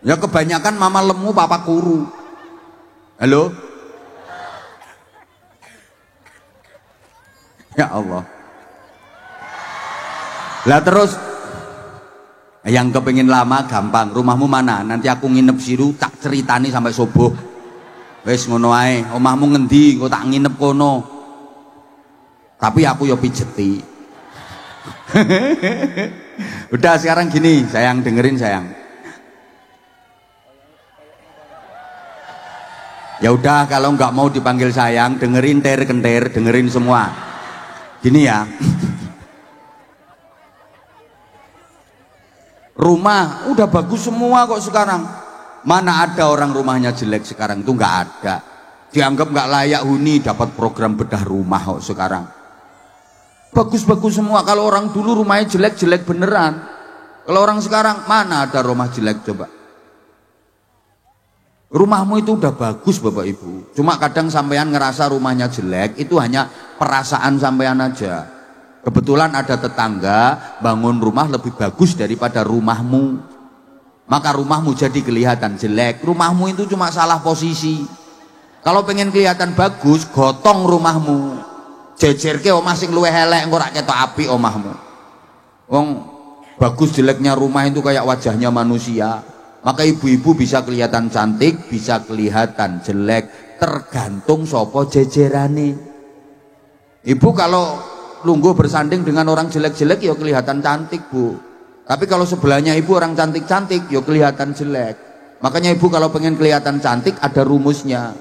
Ya kebanyakan mama lemu, papa kuru. Halo? Ya Allah. Lah terus yang kepengin lama gampang, rumahmu mana? Nanti aku nginep siru tak ceritani sampai subuh. Wes ngono ae, omahmu ngendi? Kok tak nginep kono. Tapi aku yo pijeti. Udah sekarang gini, sayang dengerin sayang. Ya udah kalau nggak mau dipanggil sayang, dengerin ter-kenter, dengerin semua. Gini ya. Rumah udah bagus semua kok sekarang. Mana ada orang rumahnya jelek sekarang, itu nggak ada. Dianggap nggak layak huni dapat program bedah rumah kok sekarang. Bagus-bagus semua. Kalau orang dulu rumahnya jelek-jelek beneran. Kalau orang sekarang mana ada rumah jelek coba. Rumahmu itu udah bagus Bapak Ibu. Cuma kadang sampean ngerasa rumahnya jelek, itu hanya perasaan sampean aja. Kebetulan ada tetangga bangun rumah lebih bagus daripada rumahmu. Maka rumahmu jadi kelihatan jelek. Rumahmu itu cuma salah posisi. Kalau pengen kelihatan bagus, gotong rumahmu. Jejerke omah sing luwih elek engko rak ketok apik omahmu. Wong bagus jeleknya rumah itu kayak wajahnya manusia. Maka ibu-ibu bisa kelihatan cantik, bisa kelihatan jelek, tergantung sopo jejerane. Ibu kalau lungguh bersanding dengan orang jelek-jelek ya kelihatan cantik Bu, tapi kalau sebelahnya ibu orang cantik-cantik ya kelihatan jelek. Makanya ibu kalau pengen kelihatan cantik ada rumusnya,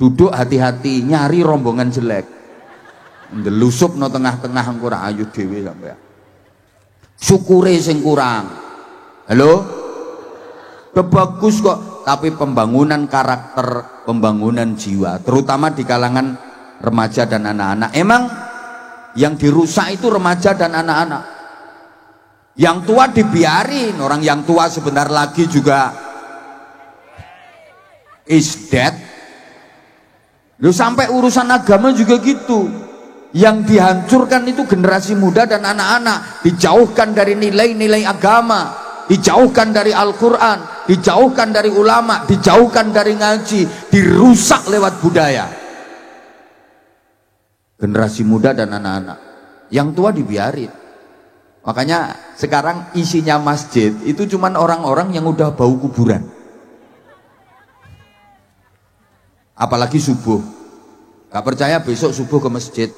duduk hati-hati nyari rombongan jelek, ndelusup no tengah-tengah kurang ayu dewe sampai syukure sing kurang. Halo, udah bagus kok, tapi pembangunan karakter, pembangunan jiwa, terutama di kalangan remaja dan anak-anak, emang yang dirusak itu remaja dan anak-anak. Yang tua dibiarin, orang yang tua sebentar lagi juga is dead. Loh, sampai urusan agama juga gitu. Yang dihancurkan itu generasi muda dan anak-anak, dijauhkan dari nilai-nilai agama, dijauhkan dari Al-Quran, dijauhkan dari ulama, dijauhkan dari ngaji, dirusak lewat budaya. Generasi muda dan anak-anak, yang tua dibiarin. Makanya sekarang isinya masjid itu cuman orang-orang yang udah bau kuburan. Apalagi subuh, gak percaya besok subuh ke masjid,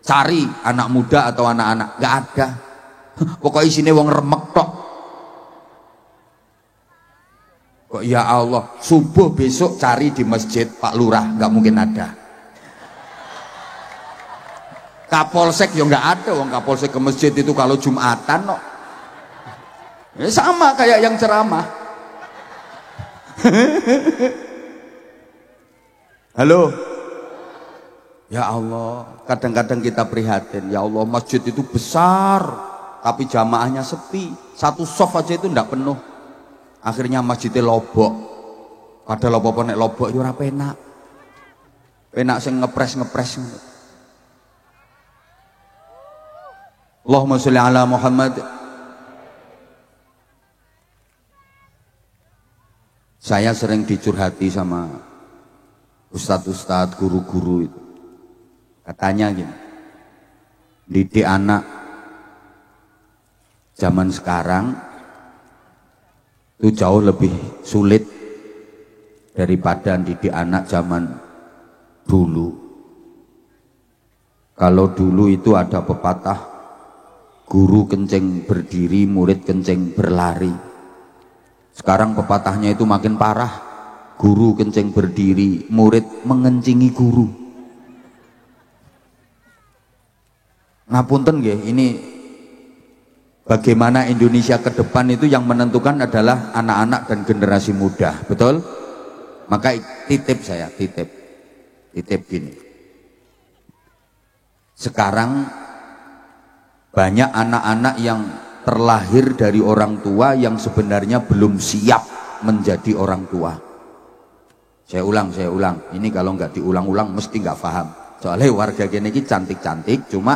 cari anak muda atau anak-anak, gak ada. Pokoknya isinya wong remek tok. Kok ya Allah, subuh besok cari di masjid Pak Lurah, gak mungkin ada. Kapolsek ya nggak ada, wong Kapolsek ke masjid itu kalau Jumatan no. Sama kayak yang ceramah. Halo. Ya Allah, kadang-kadang kita prihatin, ya Allah masjid itu besar tapi jamaahnya sepi, satu soft aja itu ndak penuh. Akhirnya masjidnya lobok. Padahal apa nek lobok itu ora penak. Penak sing ngepres-ngepres. Allahumma sholli ala Muhammad. Saya sering dicurhati sama ustadz-ustadz, guru-guru itu. Katanya gini, didik anak zaman sekarang itu jauh lebih sulit daripada didik anak zaman dulu. Kalau dulu itu ada pepatah, guru kencing berdiri, murid kencing berlari. Sekarang pepatahnya itu makin parah, guru kencing berdiri, murid mengencingi guru. Ngapunten nggih, ini bagaimana Indonesia ke depan itu yang menentukan adalah anak-anak dan generasi muda, betul? Maka titip saya, titip gini. Sekarang banyak anak-anak yang terlahir dari orang tua yang sebenarnya belum siap menjadi orang tua. Saya ulang. Ini kalau nggak diulang-ulang mesti nggak paham. Soalnya warga gini cantik-cantik, cuma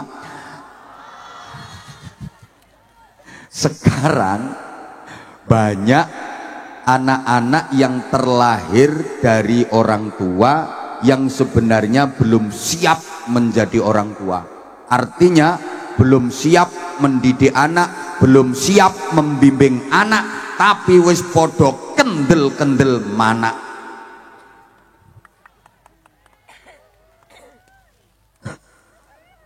sekarang banyak anak-anak yang terlahir dari orang tua yang sebenarnya belum siap menjadi orang tua. Artinya belum siap mendidik anak, belum siap membimbing anak, tapi wis podo kendel-kendel mana.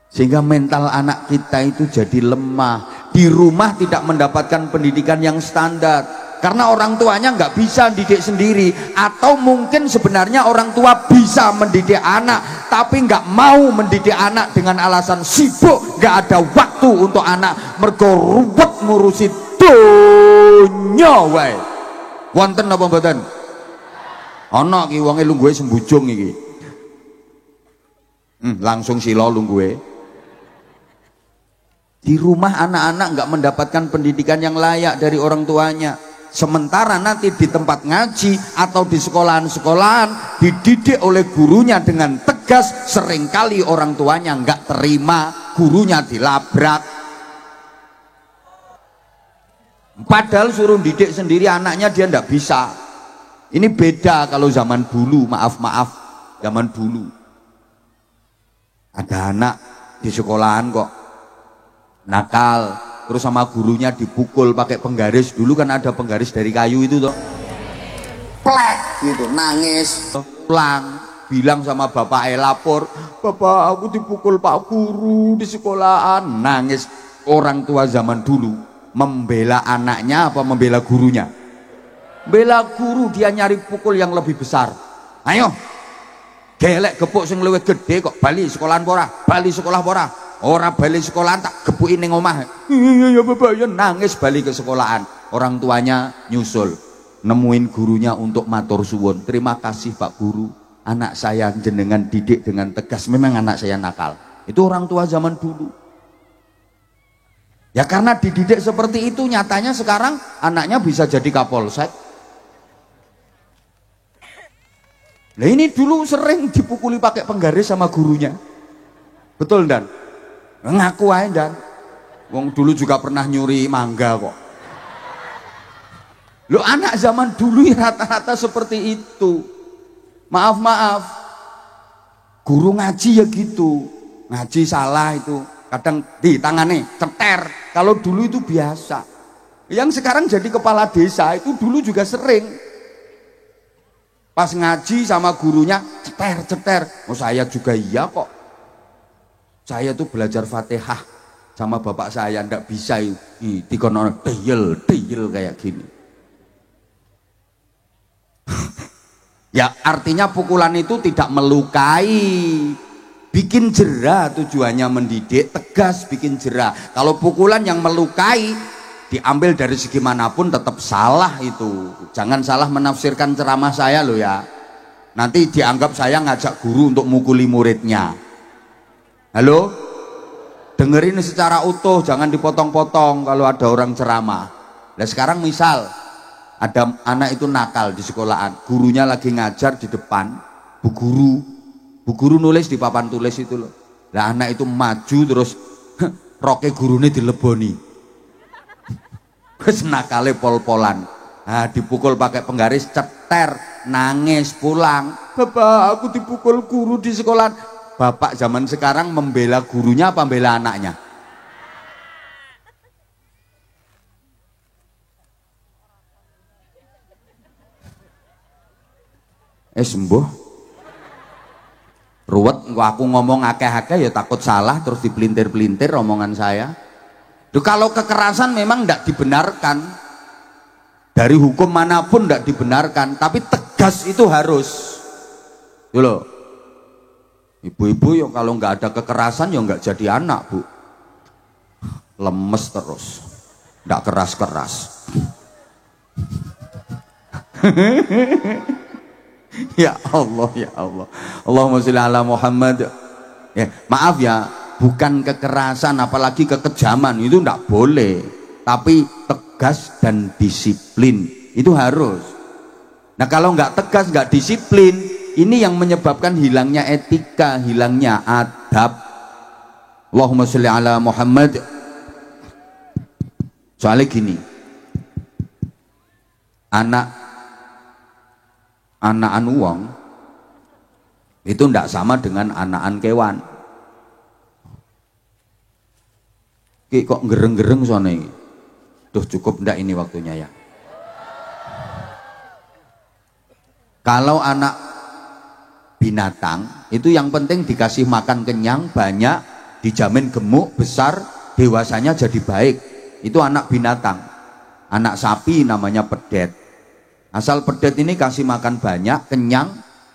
Sehingga mental anak kita itu jadi lemah. Di rumah tidak mendapatkan pendidikan yang standar karena orang tuanya nggak bisa didik sendiri, atau mungkin sebenarnya orang tua bisa mendidik anak tapi nggak mau mendidik anak dengan alasan sibuk, nggak ada waktu untuk anak, mergo ruwet ngurusi donya wae. Wonten apa mboten? Ana ki wonge lungguhe sembujung iki. Langsung sila lungguhe. Di rumah anak-anak nggak mendapatkan pendidikan yang layak dari orang tuanya. Sementara nanti di tempat ngaji atau di sekolahan-sekolahan dididik oleh gurunya dengan tegas, seringkali orang tuanya nggak terima, gurunya dilabrak. Padahal suruh didik sendiri anaknya dia nggak bisa. Ini beda kalau zaman dulu, maaf, zaman dulu. Ada anak di sekolahan kok nakal, terus sama gurunya dipukul pakai penggaris. Dulu kan ada penggaris dari kayu itu toh, plek gitu, nangis, pulang. bilang sama bapak lapor, bapak aku dipukul pak guru di sekolahan. Nangis. Orang tua zaman dulu membela anaknya apa membela gurunya? Bela guru, dia nyari pukul yang lebih besar. Ayo gelek gepuk sing luwih gede kok bali sekolahan pora, bali sekolah pora. Ora bali sekolahan tak gepuki ning omah. Iya bapak ya, nangis bali ke sekolahan. Orang tuanya nyusul, nemuin gurunya untuk matur suwun. Terima kasih Pak Guru, anak saya jenengan didik dengan tegas. Memang anak saya nakal. Itu orang tua zaman dulu. Ya karena dididik seperti itu, nyatanya sekarang anaknya bisa jadi kapolsek. Nah ini dulu sering dipukuli pakai penggaris sama gurunya. Betul Dan? Ngaku aja Dan. Wong dulu juga pernah nyuri mangga kok. Lo anak zaman dulu rata-rata seperti itu. Maaf, guru ngaji ya gitu, ngaji salah itu kadang di tangannya ceter. Kalau dulu itu biasa. Yang sekarang jadi kepala desa itu dulu juga sering. Pas ngaji sama gurunya ceter. Oh saya juga iya kok. Saya tuh belajar Fatihah sama bapak saya ndak bisa dikono deyel kayak gini. Ya artinya pukulan itu tidak melukai, bikin jera, tujuannya mendidik, tegas bikin jera. Kalau pukulan yang melukai diambil dari segi manapun tetap salah itu. Jangan salah menafsirkan ceramah saya loh ya. Nanti dianggap saya ngajak guru untuk mukuli muridnya. Halo? Dengerin secara utuh, jangan dipotong-potong kalau ada orang ceramah. Nah sekarang misal ada anak itu nakal di sekolahan, gurunya lagi ngajar di depan, bu guru nulis di papan tulis itu loh. Nah anak itu maju terus roke gurune dileboni. Wis nakale pol-polan. Nah dipukul pakai penggaris ceter, nangis pulang. Bapak aku dipukul guru di sekolahan. Bapak zaman sekarang membela gurunya apa membela anaknya? Sembuh ruwet aku ngomong akeh-akeh ya takut salah terus dipelintir-pelintir omongan saya. Duh, kalau kekerasan memang tidak dibenarkan dari hukum manapun, tidak dibenarkan, tapi tegas itu harus. Loh, ibu-ibu yang kalau nggak ada kekerasan ya nggak jadi anak bu, lemes terus, nggak keras-keras. Ya Allah, ya Allah. Allahumma sholli ala Muhammad. Ya, maaf ya, bukan kekerasan apalagi kekejaman itu enggak boleh. Tapi tegas dan disiplin itu harus. Nah, kalau enggak tegas, enggak disiplin, ini yang menyebabkan hilangnya etika, hilangnya adab. Allahumma sholli ala Muhammad. Soalnya gini. Anakan wong itu ndak sama dengan anakan kewan. Ki kok gereng-gereng sono iki. Duh cukup ndak ini waktunya ya. Kalau anak binatang itu yang penting dikasih makan kenyang, banyak, dijamin gemuk, besar, dewasanya jadi baik. Itu anak binatang. Anak sapi namanya pedet. Asal pedet ini kasih makan banyak, kenyang,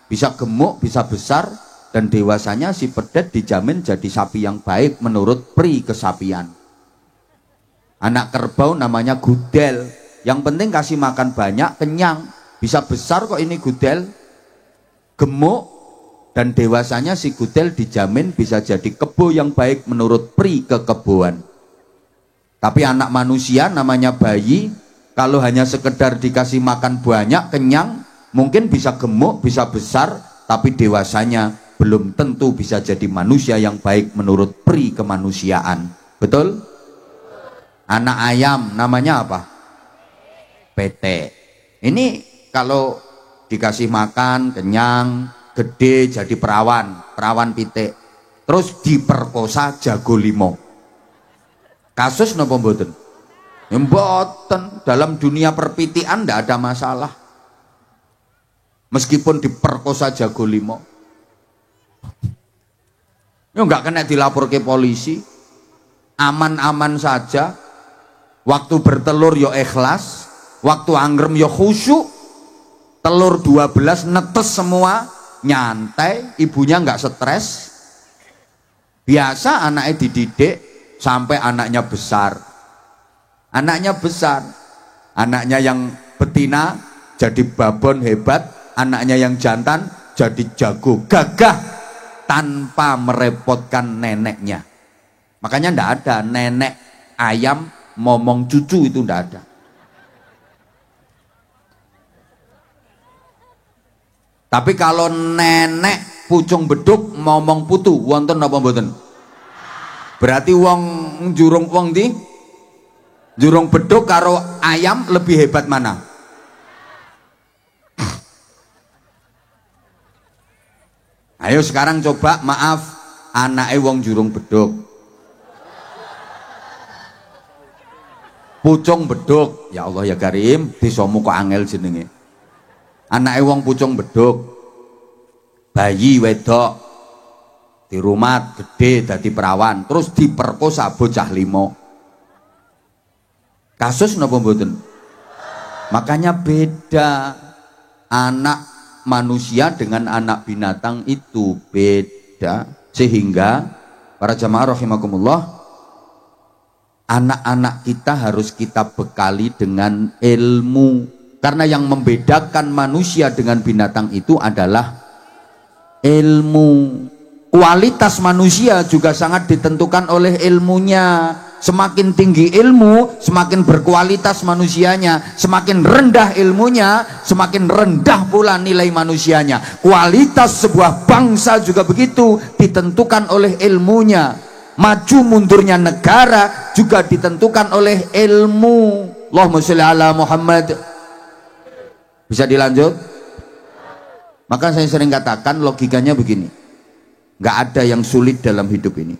bisa gemuk, bisa besar, dan dewasanya si pedet dijamin jadi sapi yang baik menurut pri kesapian. Anak kerbau namanya gudel, yang penting kasih makan banyak, kenyang, bisa besar kok ini gudel, gemuk, dan dewasanya si gudel dijamin bisa jadi kebo yang baik menurut pri kekeboan. Tapi anak manusia namanya bayi, kalau hanya sekedar dikasih makan banyak, kenyang, mungkin bisa gemuk, bisa besar, tapi dewasanya belum tentu bisa jadi manusia yang baik menurut pri kemanusiaan. Betul? Anak ayam namanya apa? Pete. Ini kalau dikasih makan, kenyang, gede jadi perawan pitik. Terus diperkosa jago limo. Kasus napa mboten? Mboten, dalam dunia perpitian tidak ada masalah. Meskipun diperkosa jago limo. Ya nggak kena dilapor ke polisi, aman-aman saja. Waktu bertelur yo ikhlas, waktu anggrem yo khusyuk. Telur 12 netes semua, nyantai, ibunya nggak stres. Biasa anaknya dididik sampai anaknya besar. Anaknya besar, anaknya yang betina jadi babon hebat, anaknya yang jantan jadi jago, gagah tanpa merepotkan neneknya. Makanya ndak ada nenek ayam momong cucu, itu ndak ada. Tapi kalau nenek pucung beduk momong putu wonten apa mboten? Berarti wong jurung wong di jurung beduk karo ayam lebih hebat mana? Ayo sekarang coba, maaf, anaknya wong jurung beduk, pucung beduk, ya Allah ya Karim, disomu kok angel jenenge. Anaknya wong pucung beduk, bayi wedok, di rumah gede dadi perawan, terus diperkosa bocah 5. Kasus napa mboten? Makanya beda, anak manusia dengan anak binatang itu beda. Sehingga para jamaah rahimakumullah, anak-anak kita harus kita bekali dengan ilmu, karena yang membedakan manusia dengan binatang itu adalah ilmu. Kualitas manusia juga sangat ditentukan oleh ilmunya. Semakin tinggi ilmu, semakin berkualitas manusianya. Semakin rendah ilmunya, semakin rendah pula nilai manusianya. Kualitas sebuah bangsa juga begitu, ditentukan oleh ilmunya. Maju mundurnya negara juga ditentukan oleh ilmu. Allahumma sholli ala Muhammad. Bisa dilanjut? Maka saya sering katakan logikanya begini, nggak ada yang sulit dalam hidup ini.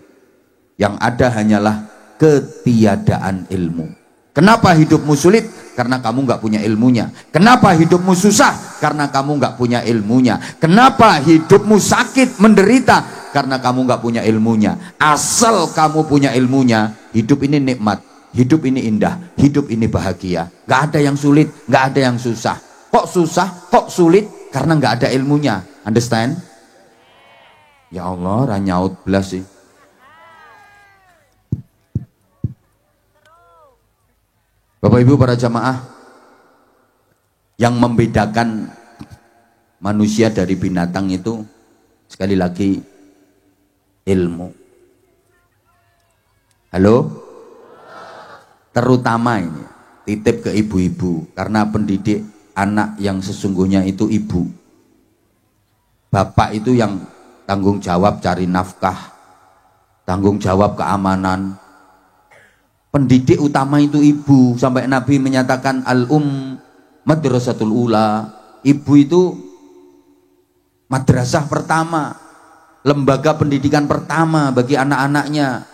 Yang ada hanyalah ketiadaan ilmu. Kenapa hidupmu sulit? Karena kamu nggak punya ilmunya. Kenapa hidupmu susah? Karena kamu nggak punya ilmunya. Kenapa hidupmu sakit, menderita? Karena kamu nggak punya ilmunya. Asal kamu punya ilmunya, hidup ini nikmat, hidup ini indah, hidup ini bahagia. Nggak ada yang sulit, nggak ada yang susah. Kok susah? Kok sulit? Karena nggak ada ilmunya. Understand? Ya Allah, ranyaut belas sih. Bapak Ibu para jamaah, yang membedakan manusia dari binatang itu sekali lagi ilmu. Halo? Terutama ini titip ke ibu-ibu, karena pendidik anak yang sesungguhnya itu ibu. Bapak itu yang tanggung jawab cari nafkah, tanggung jawab keamanan. Pendidik utama itu ibu. Sampai Nabi menyatakan madrasatul ula. Ibu itu madrasah pertama, lembaga pendidikan pertama bagi anak-anaknya.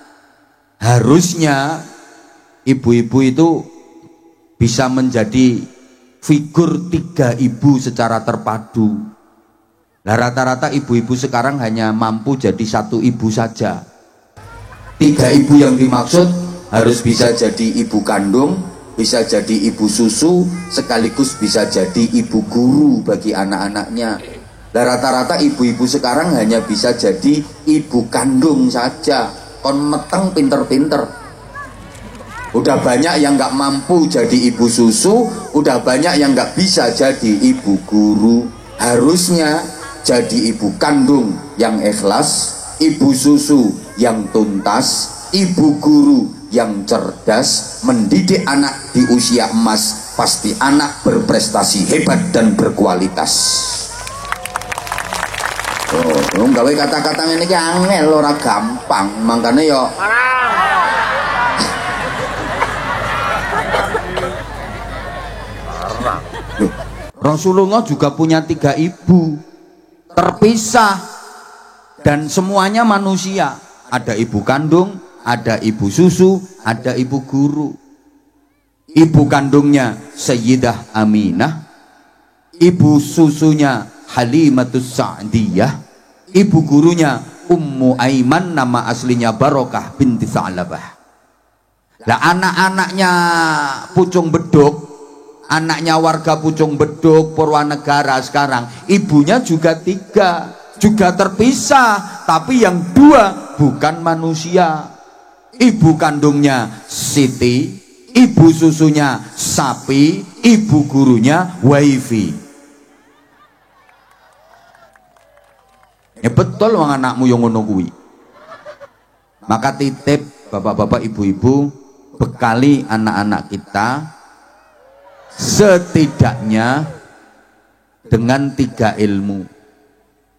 Harusnya ibu-ibu itu bisa menjadi figur 3 ibu secara terpadu. Nah, rata-rata ibu-ibu sekarang hanya mampu jadi 1 ibu saja. 3 ibu yang dimaksud harus bisa jadi ibu kandung, bisa jadi ibu susu, sekaligus bisa jadi ibu guru bagi anak-anaknya. Nah, rata-rata ibu-ibu sekarang hanya bisa jadi ibu kandung saja, kon meteng pinter-pinter. Udah banyak yang nggak mampu jadi ibu susu, udah banyak yang nggak bisa jadi ibu guru. Harusnya jadi ibu kandung yang ikhlas, ibu susu yang tuntas, ibu guru yang cerdas, mendidik anak di usia emas. Pasti anak berprestasi hebat dan berkualitas. Oh, gawe kata-kata ini angel, ora gampang. Makanya yo Rasulullah juga punya 3 ibu terpisah, dan semuanya manusia. Ada ibu kandung, ada ibu susu, ada ibu guru. Ibu kandungnya Sayyidah Aminah, ibu susunya Halimatus Sa'diyah, ibu gurunya Ummu Aiman nama aslinya Barokah binti Sa'labah. Lah anak-anaknya Pucung Beduk, anaknya warga Pucung Beduk Purwanegara sekarang, ibunya juga 3, juga terpisah, tapi yang 2 bukan manusia. Ibu kandungnya Siti, ibu susunya sapi, ibu gurunya wifi. Ya betul wong anakmu yang ngono kuwi. Maka titip bapak-bapak ibu-ibu, bekali anak-anak kita setidaknya dengan 3 ilmu.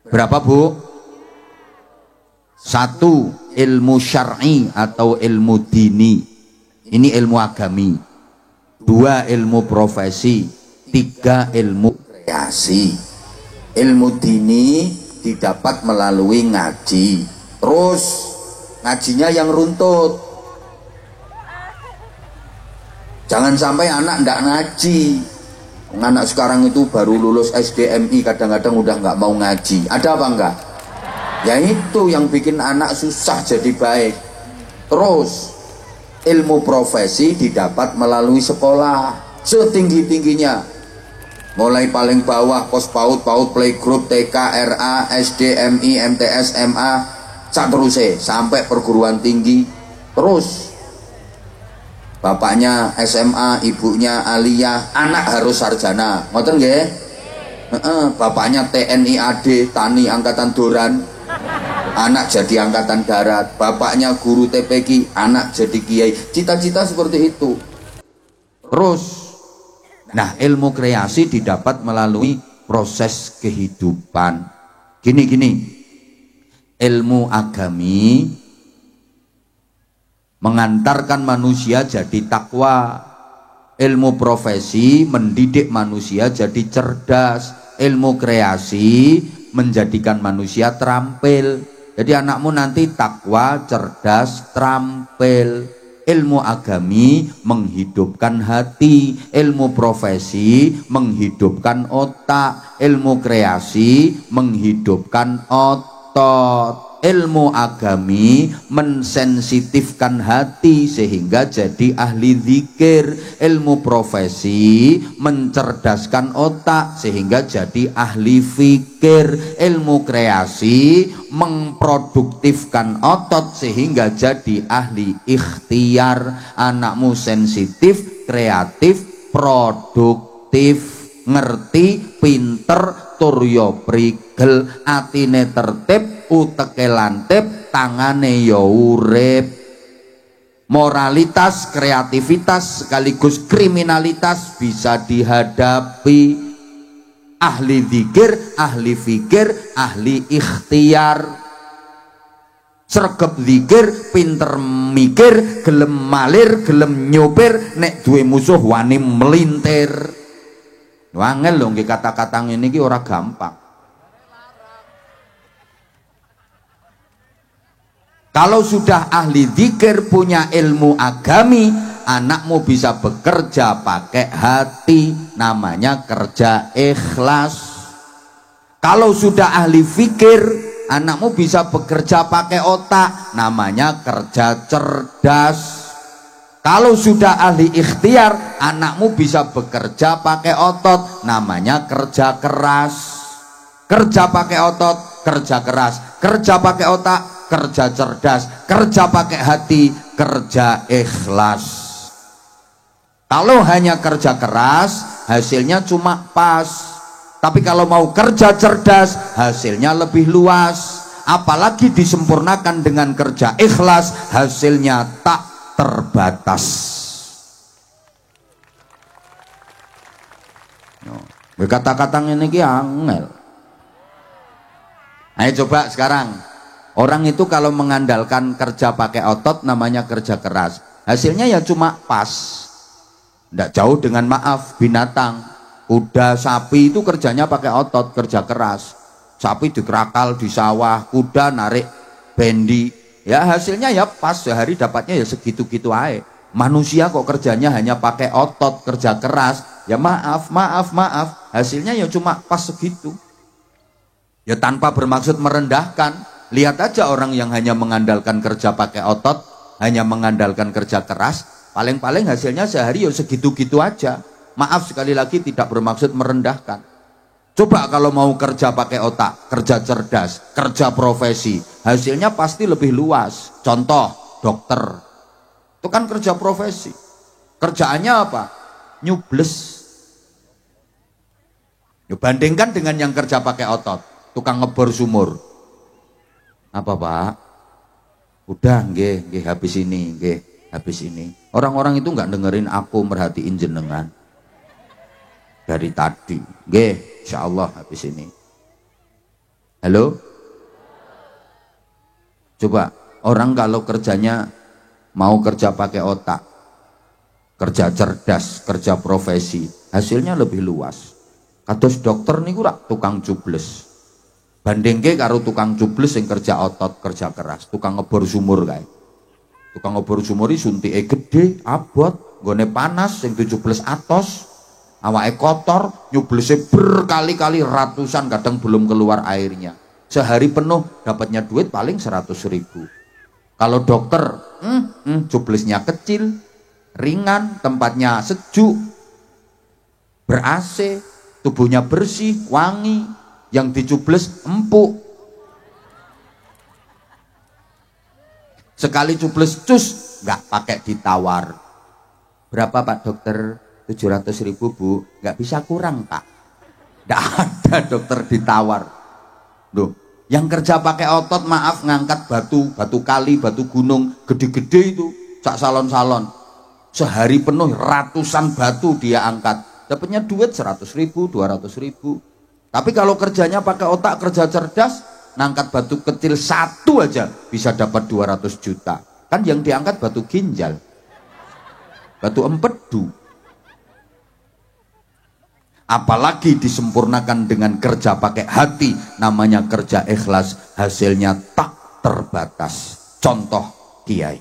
Berapa Bu? 1 ilmu syar'i atau ilmu dini, ini ilmu agami. 2 ilmu profesi. 3 ilmu kreasi. Ilmu dini didapat melalui ngaji, terus ngajinya yang runtut. Jangan sampai anak ndak ngaji. Anak sekarang itu baru lulus SDMI kadang-kadang udah nggak mau ngaji. Ada apa enggak? Ya itu yang bikin anak susah jadi baik. Terus ilmu profesi didapat melalui sekolah setinggi-tingginya, mulai paling bawah pos PAUD, PAUD playgroup, TK, RA, SD, MI, MTS, MA, saterusé sampai perguruan tinggi. Terus bapaknya SMA, ibunya aliyah, anak harus sarjana. Ngoten nggih? Bapaknya TNI AD, Tani Angkatan Doran, anak jadi Angkatan Darat. Bapaknya guru TPQ, anak jadi kiai. Cita-cita seperti itu. Terus nah, ilmu kreasi didapat melalui proses kehidupan. Gini, ilmu agami mengantarkan manusia jadi takwa. Ilmu profesi mendidik manusia jadi cerdas. Ilmu kreasi menjadikan manusia terampil. Jadi anakmu nanti takwa, cerdas, terampil. Ilmu agami menghidupkan hati, ilmu profesi menghidupkan otak, ilmu kreasi menghidupkan otot. Ilmu agami mensensitifkan hati sehingga jadi ahli zikir. Ilmu profesi mencerdaskan otak sehingga jadi ahli fikir. Ilmu kreasi memproduktifkan otot sehingga jadi ahli ikhtiar. Anakmu sensitif, kreatif, produktif, ngerti, pinter, turyo prigel, atine tertib, uteke lantip, tangane ya urip. Moralitas, kreativitas sekaligus kriminalitas bisa dihadapi. Ahli zikir, ahli fikir, ahli ikhtiar. Sregep zikir, pinter mikir, gelem malir, gelem nyopir, nek duwe musuh wani melintir. Wangel lho nggih kata-kata ngene iki ora gampang. Kalau sudah ahli zikir, punya ilmu agami, anakmu bisa bekerja pakai hati, namanya kerja ikhlas. Kalau sudah ahli fikir, anakmu bisa bekerja pakai otak, namanya kerja cerdas. Kalau sudah ahli ikhtiar, anakmu bisa bekerja pakai otot, namanya kerja keras. Kerja pakai otot, kerja keras. Kerja pakai otak, kerja cerdas. Kerja pakai hati, kerja ikhlas. Kalau hanya kerja keras, hasilnya cuma pas. Tapi kalau mau kerja cerdas, hasilnya lebih luas. Apalagi disempurnakan dengan kerja ikhlas, hasilnya tak terbatas. Kata-kata ini ki angel. Ayo coba sekarang, orang itu kalau mengandalkan kerja pakai otot namanya kerja keras, hasilnya ya cuma pas. Tidak jauh dengan maaf binatang, kuda, sapi itu kerjanya pakai otot, kerja keras. Sapi dikerakal di sawah, kuda narik bendi, ya hasilnya ya pas, sehari dapatnya ya segitu-gitu aja. Manusia kok kerjanya hanya pakai otot, kerja keras, ya maaf, hasilnya ya cuma pas segitu. Ya tanpa bermaksud merendahkan, Lihat aja orang yang hanya mengandalkan kerja pakai otot, hanya mengandalkan kerja keras, paling-paling hasilnya sehari ya segitu-gitu aja. Maaf sekali lagi tidak bermaksud merendahkan. Coba kalau mau kerja pakai otak, kerja cerdas, kerja profesi, hasilnya pasti lebih luas. Contoh, dokter. Itu kan kerja profesi. Kerjaannya apa? Nyubles. Bandingkan dengan yang kerja pakai otot, tukang ngebor sumur. Apa Pak? Udah, nggih habis ini, nggih habis ini. Orang-orang itu nggak dengerin aku merhatiin jenengan dari tadi. Nggih, insya Allah habis ini. Halo? Coba orang kalau kerjanya mau kerja pakai otak, kerja cerdas, kerja profesi, hasilnya lebih luas. Kados dokter niku rak tukang cubles. Bandingke karo tukang cubles yang kerja otot, kerja keras, tukang ngebor sumur kae. Tukang ngebor sumur iki suntike gede, abot, nggone panas sing dicubles atos, awake kotor, nyublese berkali-kali ratusan, kadang belum keluar airnya. Sehari penuh dapatnya duit paling 100.000. Kalau dokter, cublesnya kecil, ringan, tempatnya sejuk, ber-AC, tubuhnya bersih, wangi, yang dicubles empuk. Sekali cubles cus, nggak pakai ditawar. Berapa Pak dokter? 700.000 Bu. Nggak bisa kurang Pak. Nggak ada dokter ditawar. Loh, yang kerja pakai otot, maaf, ngangkat batu kali, batu gunung gede-gede itu, sak salon-salon, sehari penuh ratusan batu dia angkat, dapatnya duit 100.000, 200.000. Tapi kalau kerjanya pakai otak, kerja cerdas, ngangkat batu kecil satu aja bisa dapat 200 juta. Kan yang diangkat batu ginjal, batu empedu. Apalagi disempurnakan dengan kerja pakai hati, namanya kerja ikhlas, hasilnya tak terbatas. Contoh kiai.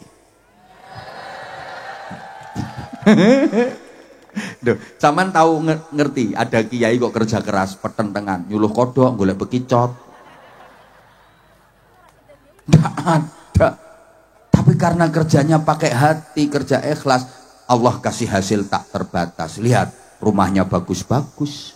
Duh, sampean tahu ngerti ada kiai kok kerja keras, petentengan, nyuluh kodok, golek bekicot. Nggak ada. Tapi karena kerjanya pakai hati, kerja ikhlas, Allah kasih hasil tak terbatas. Lihat, rumahnya bagus-bagus.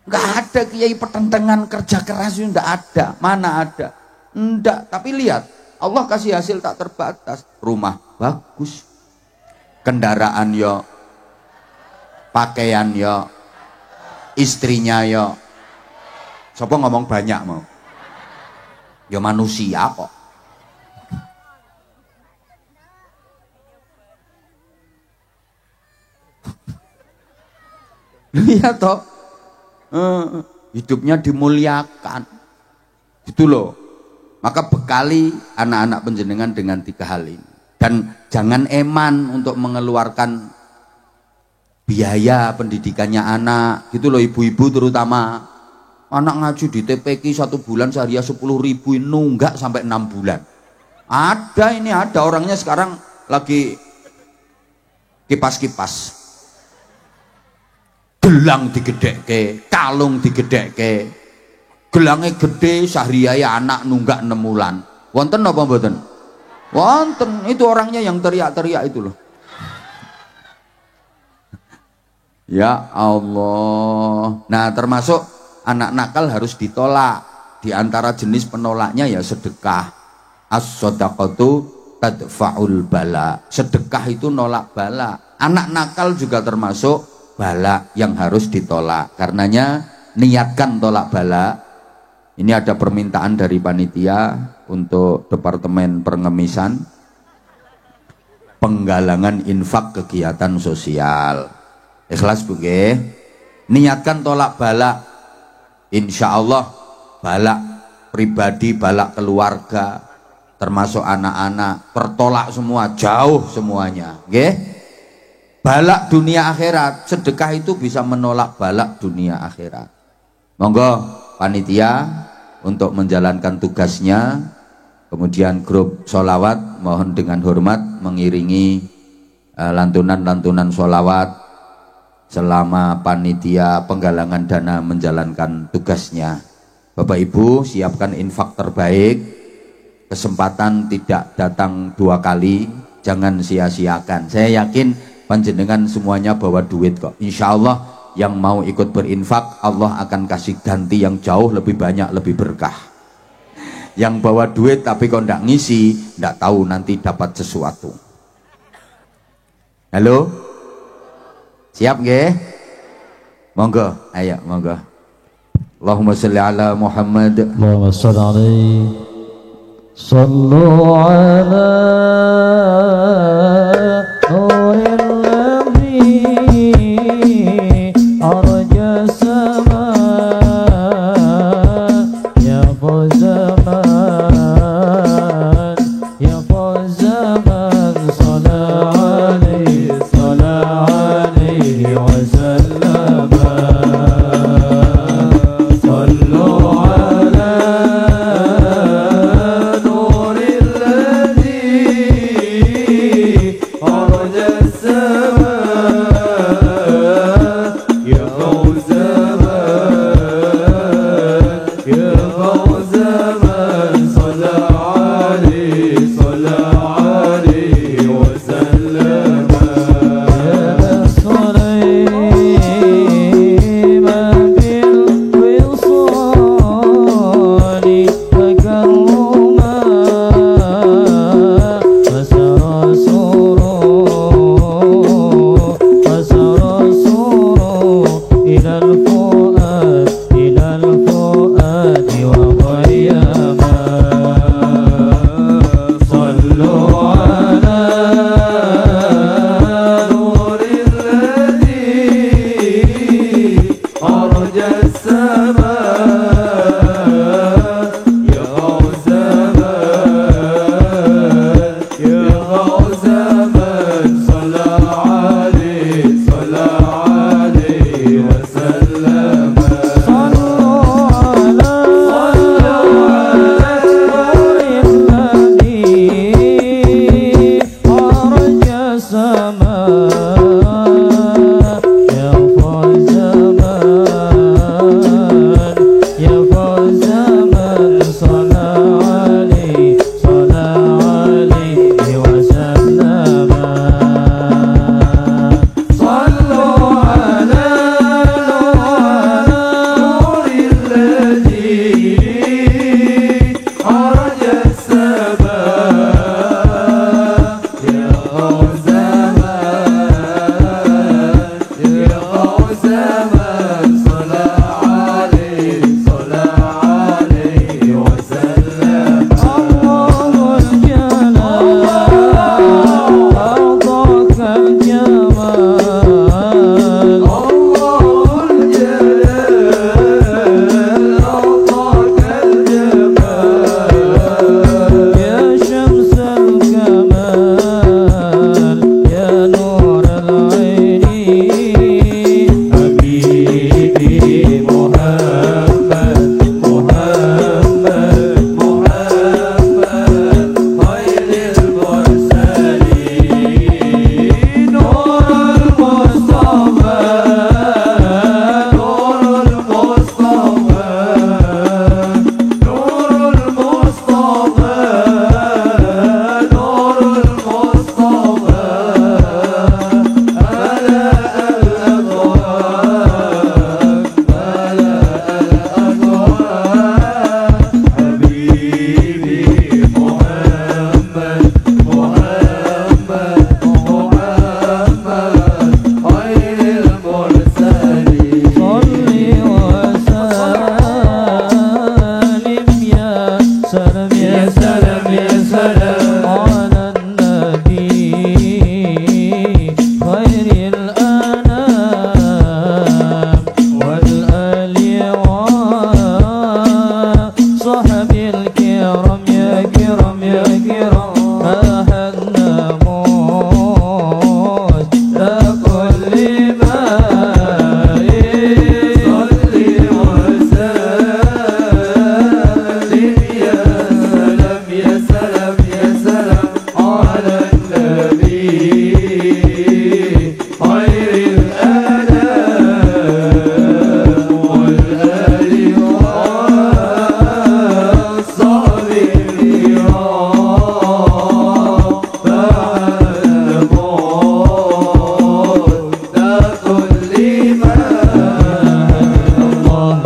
Nggak ada kiai petentengan kerja keras itu, nggak ada. Mana ada? Nggak. Tapi lihat, Allah kasih hasil tak terbatas. Rumah bagus, kendaraan yo, pakaian yo, istrinya yo. Siapa ngomong banyak mau? Ya manusia kok. Lihat toh, hidupnya dimuliakan, gitu loh. Maka bekali anak-anak panjenengan dengan 3 hal ini. Dan jangan eman untuk mengeluarkan biaya pendidikannya anak, gitu loh ibu-ibu terutama. Anak ngaji di TPQ 1 bulan sehari 10.000, nunggak sampai 6 bulan. Ada orangnya sekarang lagi kipas-kipas. Gelang digedhekke, kalung digedhekke. Gelangnya gede, sehari anak nunggak 6 bulan. Wonten apa mboten? Wonten, itu orangnya yang teriak-teriak itu loh. Ya Allah. Nah, termasuk anak nakal harus ditolak. Di antara jenis penolaknya ya sedekah. As-shadaqatu tadfa'ul bala. Sedekah itu nolak bala. Anak nakal juga termasuk bala yang harus ditolak. Karenanya niatkan tolak bala. Ini ada permintaan dari panitia untuk Departemen Pengemisan, penggalangan infak kegiatan sosial. Ikhlas Bu nggih. Niatkan tolak bala. Insya Allah bala pribadi, bala keluarga, termasuk anak-anak, tertolak semua, jauh semuanya. Nggih. Balak dunia akhirat, sedekah itu bisa menolak balak dunia akhirat. Monggo panitia untuk menjalankan tugasnya, kemudian grup sholawat mohon dengan hormat mengiringi lantunan-lantunan sholawat selama panitia penggalangan dana menjalankan tugasnya. Bapak Ibu siapkan infak terbaik, kesempatan tidak datang 2 kali, jangan sia-siakan. Saya yakin panjenengan semuanya bawa duit kok. Insya Allah yang mau ikut berinfak Allah akan kasih ganti yang jauh lebih banyak, lebih berkah. Yang bawa duit tapi kok ndak ngisi, ndak tahu nanti dapat sesuatu. Halo, siap nggih? Monggo, ayo monggo. Allahumma sholli ala Muhammad. Allahumma sholli alaihi. Sallu ala nuril ladzi arja sama ya zaman ya zaman salli alaihi wa sallam.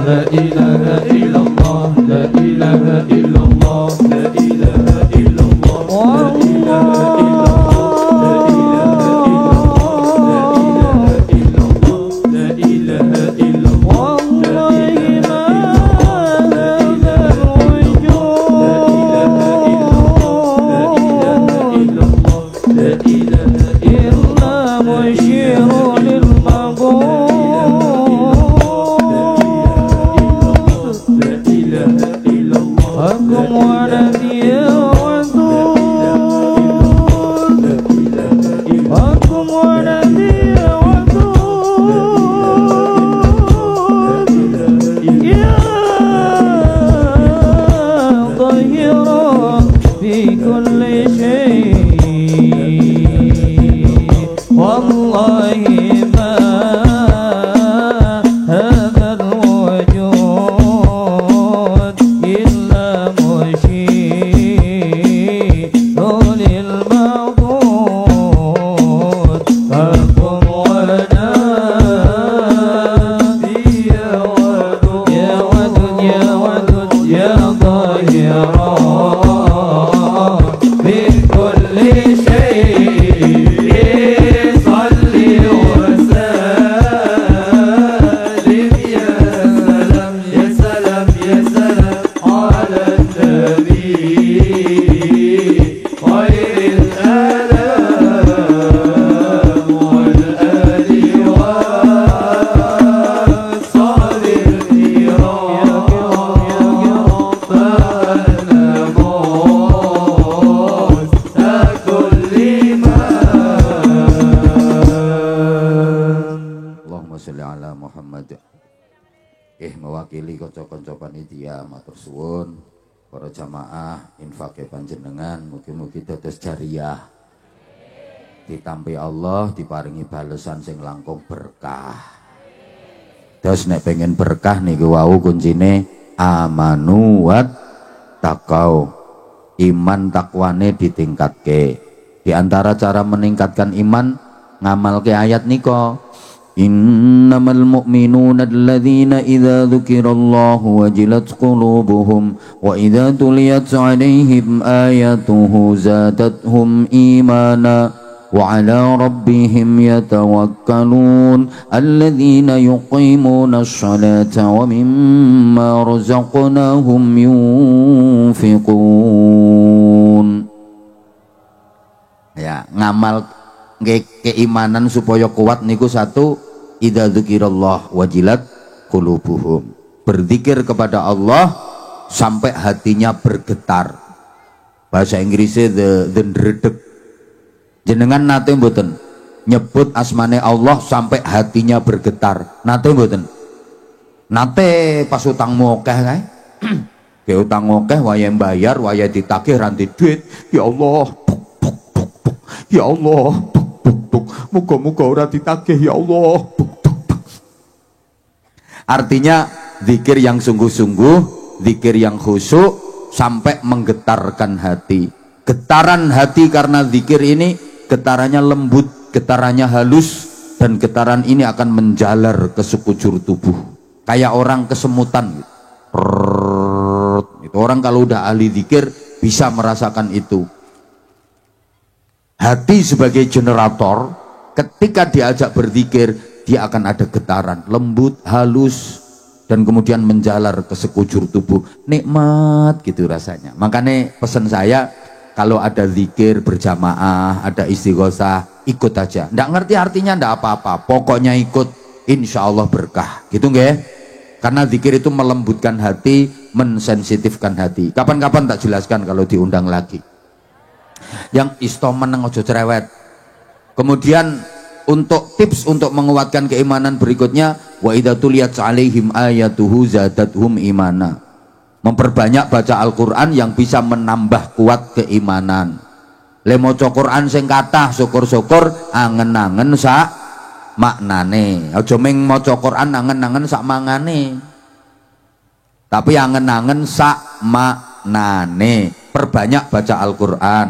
لا إله إلا الله لا إله إلا الله لا إله إلا الله لا إله إلا mewakili kanca-kanca panitia matur suwun para jamaah infake panjenengan mugi-mugi dados jariah ditampi Allah diparingi balesan sing langkung berkah. Terus nek pengen berkah niku wau kuncine amanu wat takau, iman takwane ditingkatke. Di antara cara meningkatkan iman ngamalke ayat niko innamal mu'minuna alladzina idza dzukirallahu wajilat qulubuhum wa idza tuliyat 'alaihim ayatuhu zadatuhum imana wa 'ala rabbihim yatawakkalun alladzina yuqimuna asy-shalata wa mimma razaqnahum yunfiqun. Ya, ngamal keimanan supaya kuat niku satu, idza dzukirallah wajilat qulubuhum, berzikir kepada Allah sampai hatinya bergetar. Bahasa Inggrisnya the ndredeg. Jenengan nate mboten nyebut asmane Allah sampai hatinya bergetar? Nate mboten? Nate pas utangmu akeh kae. Ke utang akeh waya bayar, waya ditagih ranti duit. Ya Allah, ya Allah, muga-muga ora ditagih ya Allah. Artinya zikir yang sungguh-sungguh, zikir yang khusyuk sampai menggetarkan hati. Getaran hati karena zikir ini getarannya lembut, getarannya halus, dan getaran ini akan menjalar ke sekujur tubuh. Kayak orang kesemutan gitu. Itu orang kalau udah ahli zikir bisa merasakan itu. Hati sebagai generator, ketika diajak berzikir, dia akan ada getaran, lembut, halus, dan kemudian menjalar ke sekujur tubuh. Nikmat gitu rasanya. Makanya pesan saya, kalau ada zikir berjamaah, ada istighosah, ikut aja. Nggak ngerti artinya nggak apa-apa, pokoknya ikut, insya Allah berkah. Gitu nggak? Karena zikir itu melembutkan hati, mensensitifkan hati. Kapan-kapan tak jelaskan kalau diundang lagi. Yang istomen ojo cerewet. Kemudian untuk tips untuk menguatkan keimanan berikutnya, wa idza tuliyat 'alaihim ayatuhu zadatuhum imana. Memperbanyak baca Al-Qur'an yang bisa menambah kuat keimanan. Le maca Qur'an sing kathah syukur-syukur angen-angen sak maknane. Aja ming maca Qur'an angen-angen sak mangane. Tapi angen-angen sak maknane. Perbanyak baca Al-Qur'an.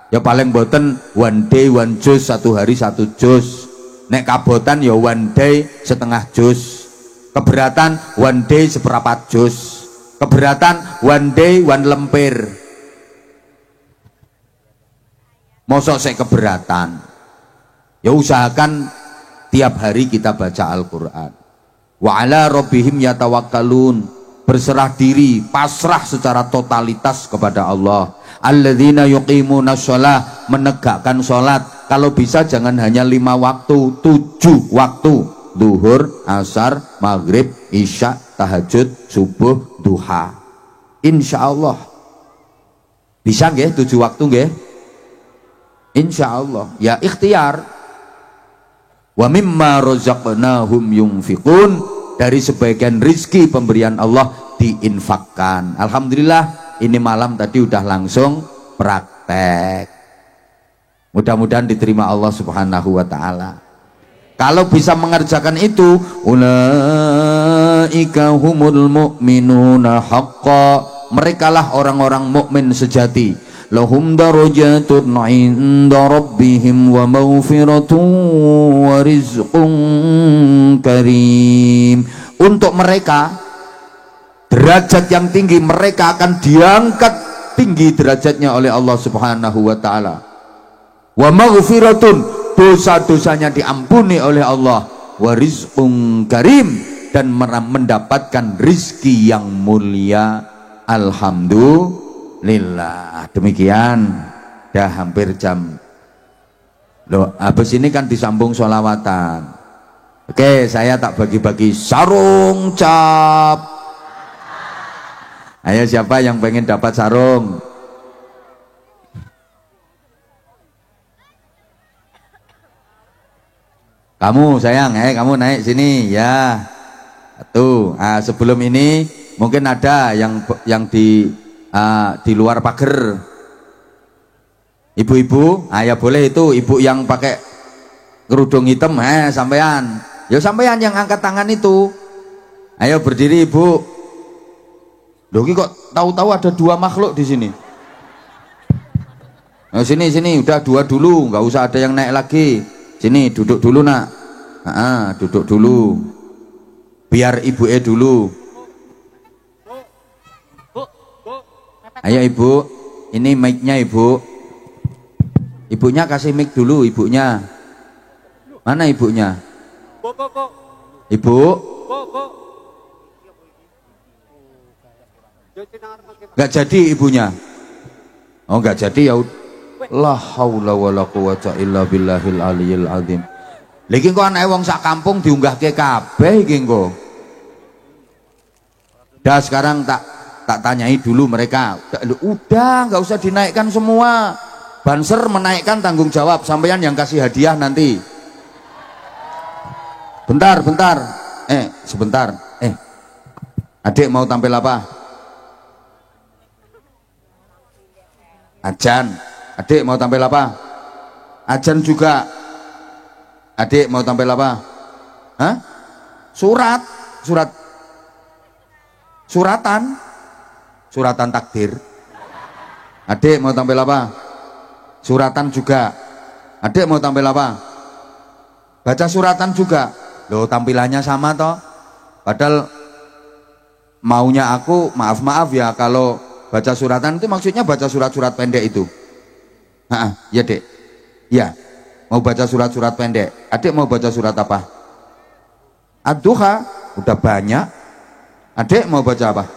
Ya paling boten one day one juz, satu hari satu juz. Nek kabotan ya one day setengah juz. Keberatan one day seperempat jus. Keberatan one day one lempir. Mosok saya keberatan. Ya usahakan tiap hari kita baca Al-Quran. Wa ala rabbihim yatawakkalun, berserah diri, pasrah secara totalitas kepada Allah. Alladzina yuqimuna shalah, menegakkan sholat. Kalau bisa jangan hanya 5 waktu, 7 waktu. Zuhur, asar, maghrib, isya, tahajud, subuh, duha. Insya Allah bisa nggih 7 waktu nggih? Insya Allah. Ya ikhtiar. Wa mimma razaqnahum yunfiqun, dari sebagian rizki pemberian Allah diinfakkan. Alhamdulillah ini malam tadi udah langsung praktek. Mudah-mudahan diterima Allah Subhanahu wa taala. Kalau bisa mengerjakan itu, ulaika humul mu'minuna haqqa, merekalah orang-orang mukmin sejati. Lahum darajatun 'inda rabbihim wa maghfiratun wa rizqun karim. Untuk mereka derajat yang tinggi, mereka akan diangkat tinggi derajatnya oleh Allah Subhanahu wa taala. Wa maghfiratun, dosa-dosanya diampuni oleh Allah. Wa rizqun karim, dan mendapatkan rizki yang mulia. Alhamdulillah. Demikian, dah hampir jam. Loh, habis ini kan disambung sholawatan. Oke, saya tak bagi-bagi sarung cap. Ayo, siapa yang pengen dapat sarung? Kamu sayang, kamu naik sini ya. Tuh, sebelum ini mungkin ada yang di luar pagar. Ibu-ibu, ya boleh itu, ibu yang pakai kerudung hitam, sampean. Ya sampean yang angkat tangan itu. Ayo berdiri ibu. Loh, ini kok tahu-tahu ada 2 makhluk di sini. Nah, sini udah 2 dulu, nggak usah ada yang naik lagi. Sini duduk dulu nak. Duduk dulu. Biar ibu dulu. Ayo ibu, ini mic-nya ibu. Ibunya kasih mic dulu, ibunya. Mana ibunya? Ibu? Gak jadi ibunya. Oh, gak jadi ya. La haula wala quwata illa billahil aliyil azim. Lagi kok anak wong sak kampung diunggahke kabeh iki engko. Dah sekarang tak tanyai dulu mereka. Udah, nggak usah dinaikkan semua. Banser menaikkan tanggung jawab, sampean yang kasih hadiah nanti. Bentar. Sebentar. Adik mau tampil apa? Ajan. Adik mau tampil apa? Ajan juga. Adik mau tampil apa? Hah? Suratan takdir. Adik mau tampil apa? Suratan juga. Adik mau tampil apa? Baca suratan juga. Loh, tampilannya sama toh. Padahal maunya aku, maaf ya, kalau baca suratan itu maksudnya baca surat-surat pendek itu. Ya dek. Ya, mau baca surat-surat pendek. Adik mau baca surat apa? Ad-Duha, udah banyak. Adik mau baca apa?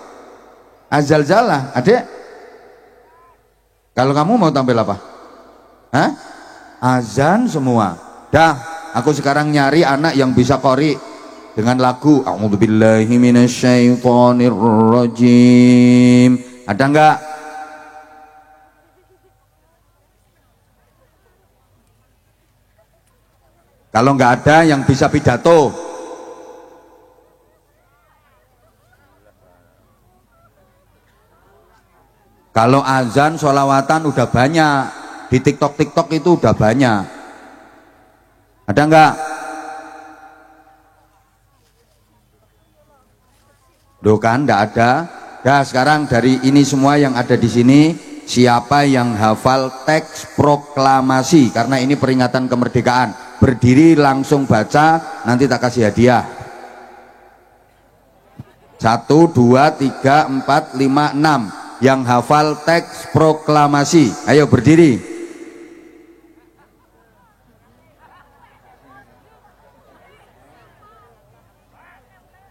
Az-Zalzalah. Adik, kalau kamu mau tampil apa? Azan semua. Dah, aku sekarang nyari anak yang bisa qori dengan lagu A'udzubillahi minasyaitonirrajim. Ada enggak? Kalau enggak ada yang bisa pidato. Kalau azan, sholawatan udah banyak. Di TikTok itu udah banyak. Ada enggak? Loh kan enggak ada. Nah, sekarang dari ini semua yang ada di sini, siapa yang hafal teks proklamasi, karena ini peringatan kemerdekaan, berdiri langsung baca, nanti tak kasih hadiah. 1, 2, 3, 4, 5, 6 yang hafal teks proklamasi. Ayo berdiri.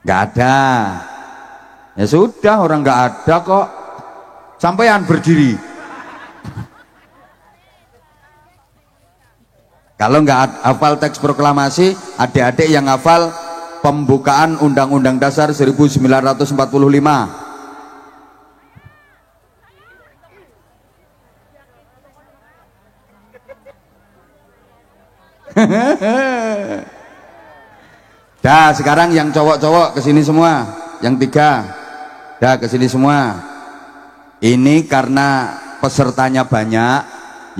Nggak ada. Ya sudah, orang nggak ada kok. Sampean berdiri. Kalau nggak hafal teks proklamasi, adik-adik yang hafal pembukaan Undang-Undang Dasar 1945. Dah, sekarang yang cowok-cowok kesini semua, yang 3, dah kesini semua. Ini karena pesertanya banyak,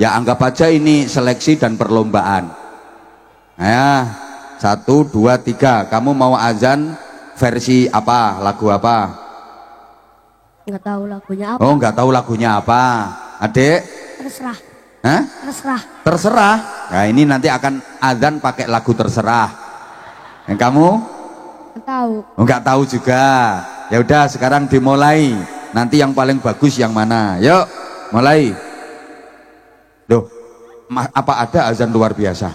ya anggap aja ini seleksi dan perlombaan. Nah, 1, 2, 3. Kamu mau azan versi apa? Lagu apa? Nggak tahu lagunya apa. Oh, nggak tahu lagunya apa. Adik? Terserah. Hah? Terserah. Terserah. Nah, ini nanti akan azan pakai lagu terserah. Yang kamu? Nggak tahu. Oh, nggak tahu juga. Ya udah, sekarang dimulai. Nanti yang paling bagus yang mana? Yuk, mulai. Loh, apa ada azan luar biasa?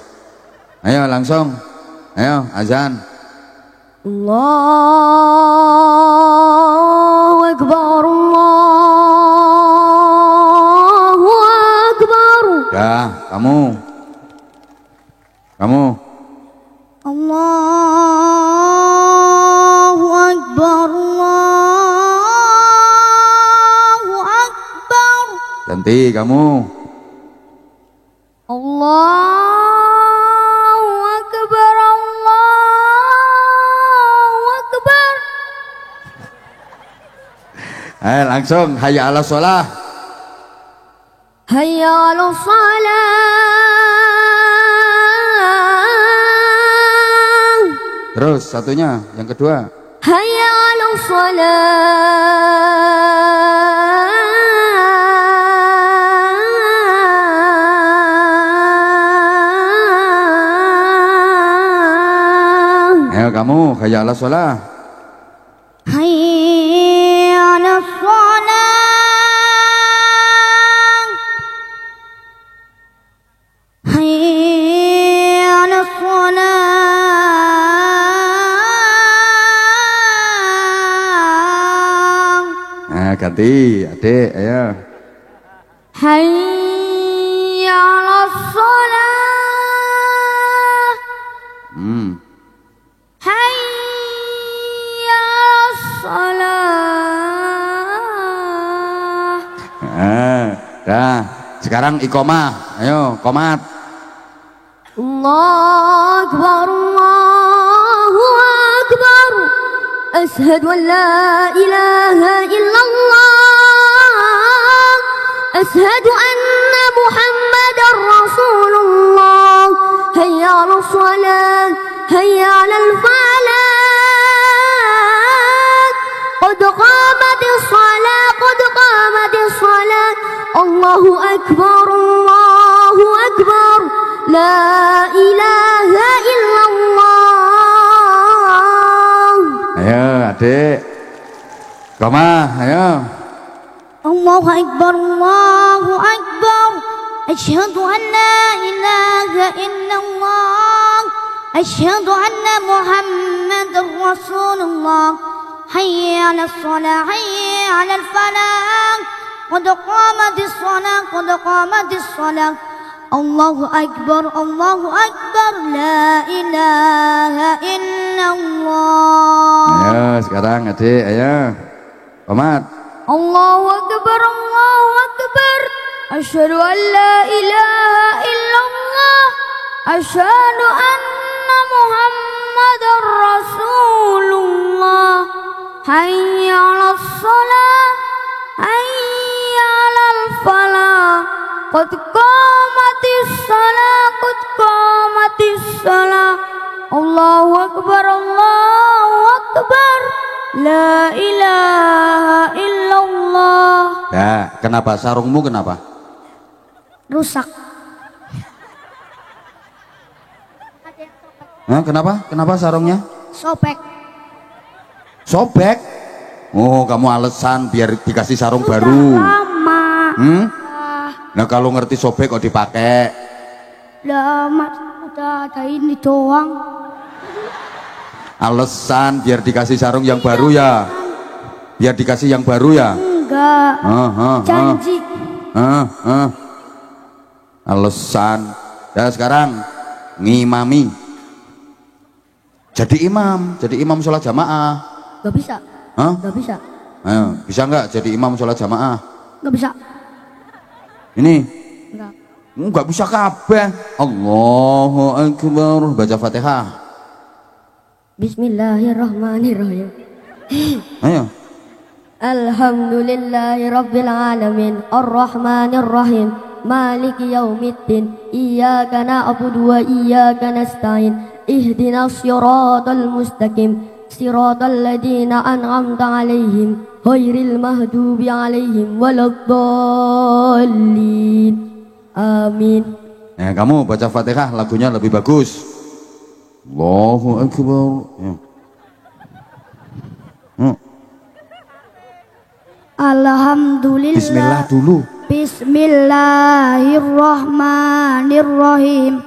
Ayo langsung. Ayo azan. Allahu Akbar, Allahu Akbar. Ya, kamu. Allahu Akbar, Allahu Akbar. Ganti kamu. Allahu Akbar, Allahu Akbar. Ayo langsung, hayya ala sholah. Hayya 'alas shalah. Terus satunya, yang kedua. Hayya 'alas shalah. Ayo kamu, hayya ala sholah. Hayya 'alas shalah. Hayya 'alas shalah. Nah, ganti, adik, ayo. Hayya 'alas shalah. Hayya 'alas shalah. Dah, sekarang iqomah. Ayo, qomat. Allahu Akbar, Allahu Akbar. Asyhadu an la ilaha illallah. Asyhadu anna Muhammadar Rasulullah. Hayya 'alas shalah, hayya 'alal falah. Qad qamatis shalah, qad qamatis shalah. Allahu Akbar, Allahu Akbar. La ilaha illallah. Ayo, adik. Qomah, ayo. Allahu Akbar, Allahu Akbar. Asyhadu an la ilaha illallah. Asyhadu anna Muhammadar Rasulullah. Hayya 'alas shalah, hayya 'alal falah. Qad qamatis shalah, qad qamatis shalah. Allahu Akbar, Allahu Akbar. La ilaha illallah. Ayo, sekarang adik, ayo. Qomat. Allahu Akbar, Allahu Akbar. Asyhadu an la ilaha illallah. Asyhadu anna Muhammadar Rasulullah. Hayya 'alas shalah, hayya 'alal falah. Qad qamatis shalah, qad qamatis shalah. Allahu Akbar, Allahu Akbar. La ilaha illallah. Ya, kenapa sarungmu kenapa? Rusak. Hah, kenapa? Kenapa sarungnya? Sobek. Sobek? Oh, kamu alasan biar dikasih sarung Sudah baru. lama. Nah, kalau ngerti sobek kok dipakai. Lah, mas udah ada ini doang. Alasan biar dikasih sarung yang baru ya. Biar dikasih yang baru ya. Enggak. Janji. Alasan. Ya sekarang ngimami. Jadi imam sholat jamaah. Gak bisa. Hah? Gak bisa. Ayo, bisa nggak jadi imam sholat jamaah? Gak bisa. Ini Enggak. nggak bisa kabeh. Allahu Akbar. Baca Fatihah. Bismillahirrahmanirrahim. Ayo. Alhamdulillahirabbil alamin arrahmanir rahim maliki yaumiddin iyyaka na'budu wa iyyaka nasta'in ihdinas siratal mustaqim siratal ladzina an'amta 'alaihim ghairil maghdubi 'alaihim waladdallin. Amin. Nah, kamu baca Fatihah lagunya lebih bagus. Allahu Akbar. Ya. Alhamdulillah. Bismillah dulu. Bismillahirrahmanirrahim.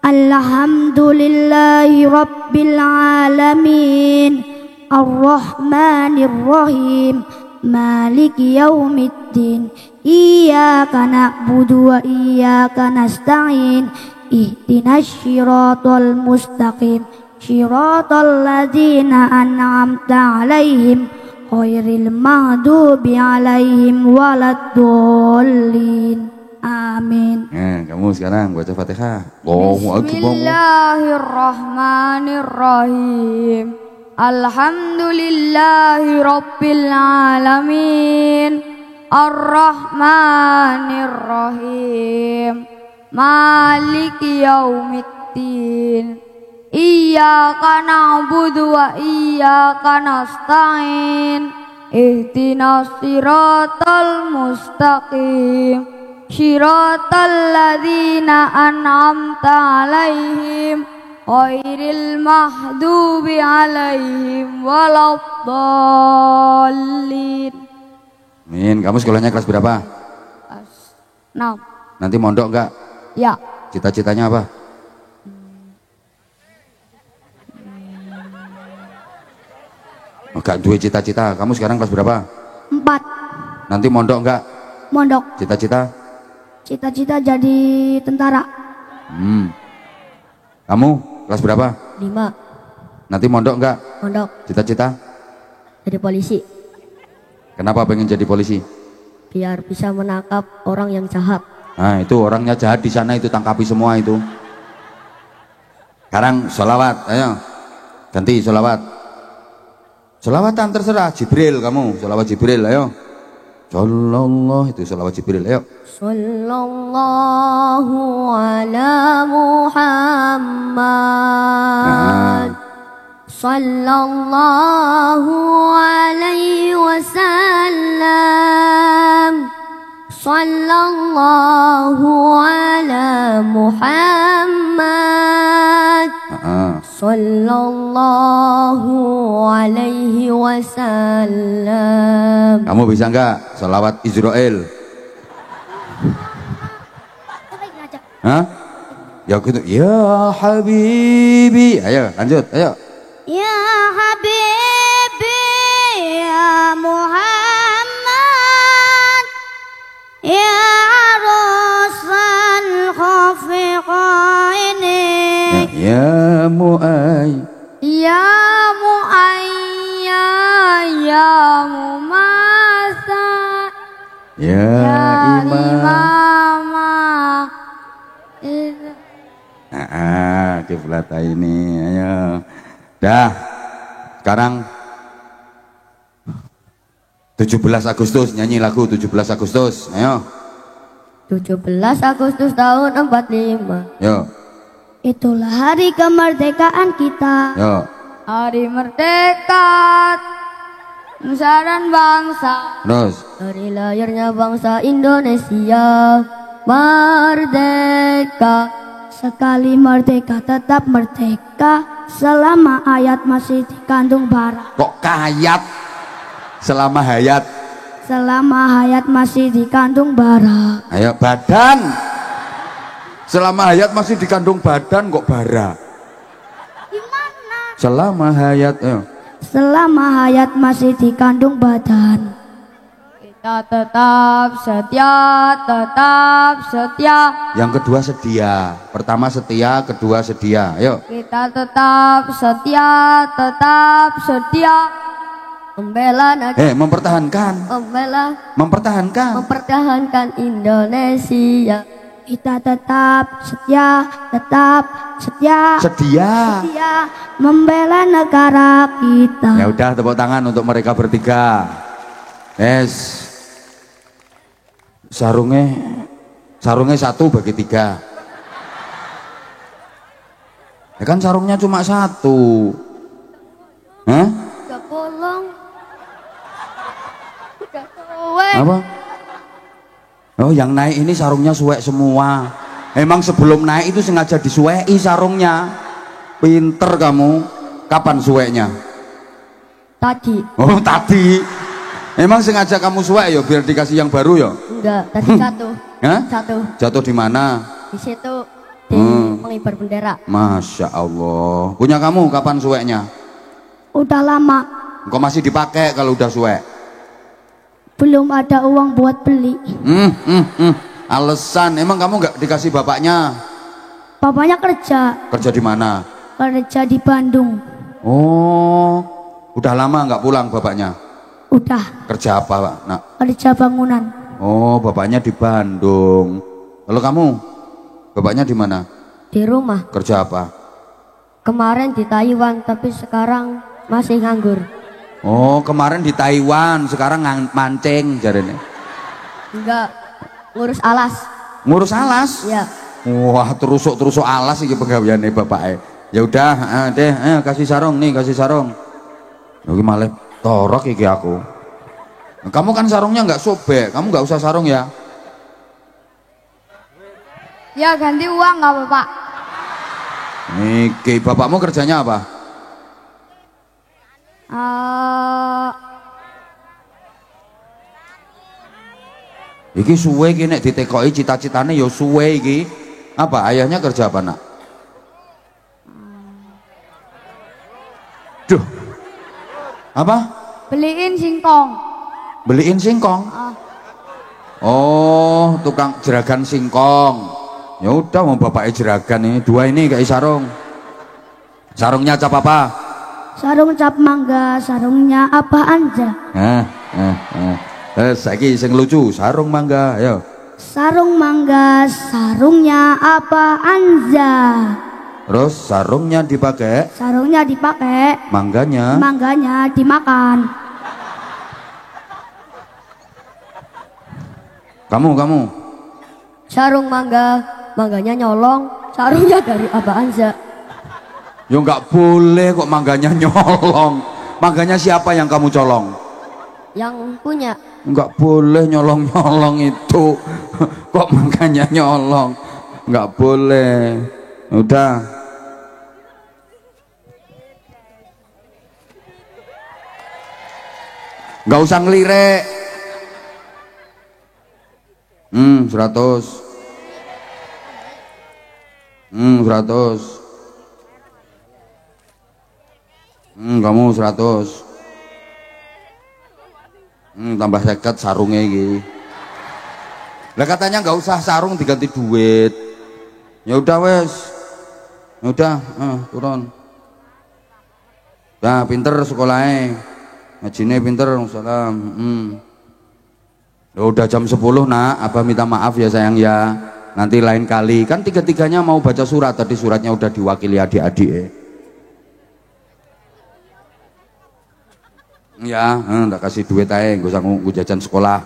Alhamdulillahi rabbil alamin arrahmanirrahim maliki yaumiddin iyyaka na'budu wa iyyaka nasta'in ihdinas siratal mustaqim siratal ladzina an'amta 'alaihim ghairil maghdubi 'alaihim waladdallin. Amin. Nah, kamu sekarang baca Fatihah. Allahu Akbar. Bismillahirrahmanirrahim. Alhamdulillahi rabbil alamin arrahmanirrahim maliki yaumiddin iyyaka na'budu wa iyyaka nasta'in ihdinas siratal mustaqim siratal ladzina an'amta 'alaihim ghairil maghdubi 'alaihim waladdallin. Amin. Kamu sekolahnya kelas berapa? 6. Nanti mondok enggak? Ya. Cita-citanya apa? Enggak duwe cita-cita. Kamu sekarang kelas berapa? 4. Nanti mondok enggak? Mondok. Cita-cita? Cita-cita jadi tentara. Kamu kelas berapa? 5. Nanti mondok enggak? Mondok. Cita-cita? Jadi polisi. Kenapa pengen jadi polisi? Biar bisa menangkap orang yang jahat. Nah, itu orangnya jahat di sana, itu tangkapi semua itu. Sekarang sholawat, ayo. Ganti sholawat. Sholawatan terserah, Jibril kamu, sholawat Jibril, ayo. Sallallahu, itu sholawat Jibril, ayo. Sallallahu ala Muhammad. Sallallahu alaihi wasallam. Sallallahu ala Muhammad. Sallallahu alaihi wasallam. Kamu bisa enggak sholawat Israel? Hah? Ya gitu. Ya Habibi. Ayo lanjut, ayo. Ya Habibi ya Muhammad ya Rasul khafiqaini Ya Mu'ay. ya Mu'ayya ya Mumasa Ya Imam. Kiblat ini, ayo. Dah. Sekarang 17 Agustus nyanyi lagu 17 Agustus. Ayo. 17 Agustus tahun 45. Yo. Itulah hari kemerdekaan kita. Yo. Hari merdeka nusa dan bangsa. Terus. Dari lahirnya bangsa Indonesia merdeka. Sekali merdeka tetap merdeka selama ayat masih dikandung bara. Kok kayat? Selama hayat. Selama hayat masih dikandung bara. Ayo badan. Selama hayat masih dikandung badan kok bara. Gimana? Selama hayat, ayo. Selama hayat masih dikandung badan. Kita tetap setia, tetap setia. Yang kedua sedia. Pertama setia, kedua sedia. Ayo. Kita tetap setia, tetap setia. Membela negara. Mempertahankan. Mempertahankan Indonesia. Kita tetap setia, tetap setia. Sedia. Membela negara kita. Ya udah, tepuk tangan untuk mereka bertiga. Sarungnya satu bagi tiga. Ya kan sarungnya cuma satu. Hah? Udah bolong. Udah suwek. Apa? Oh, yang naik ini sarungnya suwek semua. Emang sebelum naik itu sengaja disuweki sarungnya. Pinter kamu. Kapan suweknya? Tadi. Oh, tadi. Emang sengaja kamu suwek ya biar dikasih yang baru ya? Enggak, tadi jatuh. Hah? Jatuh. Jatuh di mana? Di situ di pengibar bendera. Masya Allah. Punya kamu kapan suweknya? Udah lama. Kok masih dipakai kalau udah suwek? Belum ada uang buat beli. Alasan. Emang kamu nggak dikasih bapaknya? Bapaknya kerja. Kerja di mana? Kerja di Bandung. Oh, udah lama nggak pulang bapaknya? Udah. Kerja apa, Pak? Nak? Kerja bangunan. Oh, bapaknya di Bandung. Kalau kamu, bapaknya di mana? Di rumah. Kerja apa? Kemarin di Taiwan, tapi sekarang masih nganggur. Oh, kemarin di Taiwan, sekarang mancing jarene. Enggak, ngurus alas. Ngurus alas? Ya. Wah, terusuk alas iki pegawaiane bapake. Ya udah, kasih sarung nih, kasih sarung. Lagi malah torok iki aku. Kamu kan sarungnya nggak sobek, kamu nggak usah sarung ya. Ya ganti uang nggak Bapak? Niki, bapakmu kerjanya apa? Iki suwe iki nek ditekoki cita-citane ya suwe iki. Apa ayahnya kerja apa, Nak? Duh. Apa? Beliin singkong. Beliin singkong. Oh, tukang jeragan singkong. Ya udah, mau bapaknya jeragan ini. Dua ini kayak sarung. Sarungnya cap apa? Sarung cap mangga, sarungnya apa aja? Saiki sing lucu, sarung mangga, ayo. Sarung mangga, sarungnya apa anja? Terus sarungnya dipakai, Sarungnya dipakai, mangganya dimakan. Kamu. Sarung mangga, mangganya nyolong, sarungnya dari apa anja? Ya nggak boleh kok mangganya nyolong. Mangganya siapa yang kamu colong? Yang punya. Nggak boleh nyolong itu. Kok mangganya nyolong? Nggak boleh. Udah. Nggak usah ngelirik. 100. 100. Kamu 100. Tambah 50 sarungnya iki. Lah katanya nggak usah sarung diganti duit. Ya udah wes. Ya udah, turun. Nah, pinter sekolahnya. Ngajine pinter, salam. Ya udah jam 10, Nak. Abah minta maaf ya sayang ya. Nanti lain kali. Kan tiga-tiganya mau baca surat. Tadi suratnya udah diwakili adik-adik. Ya, tak kasih duit aja, gak usah jajan sekolah.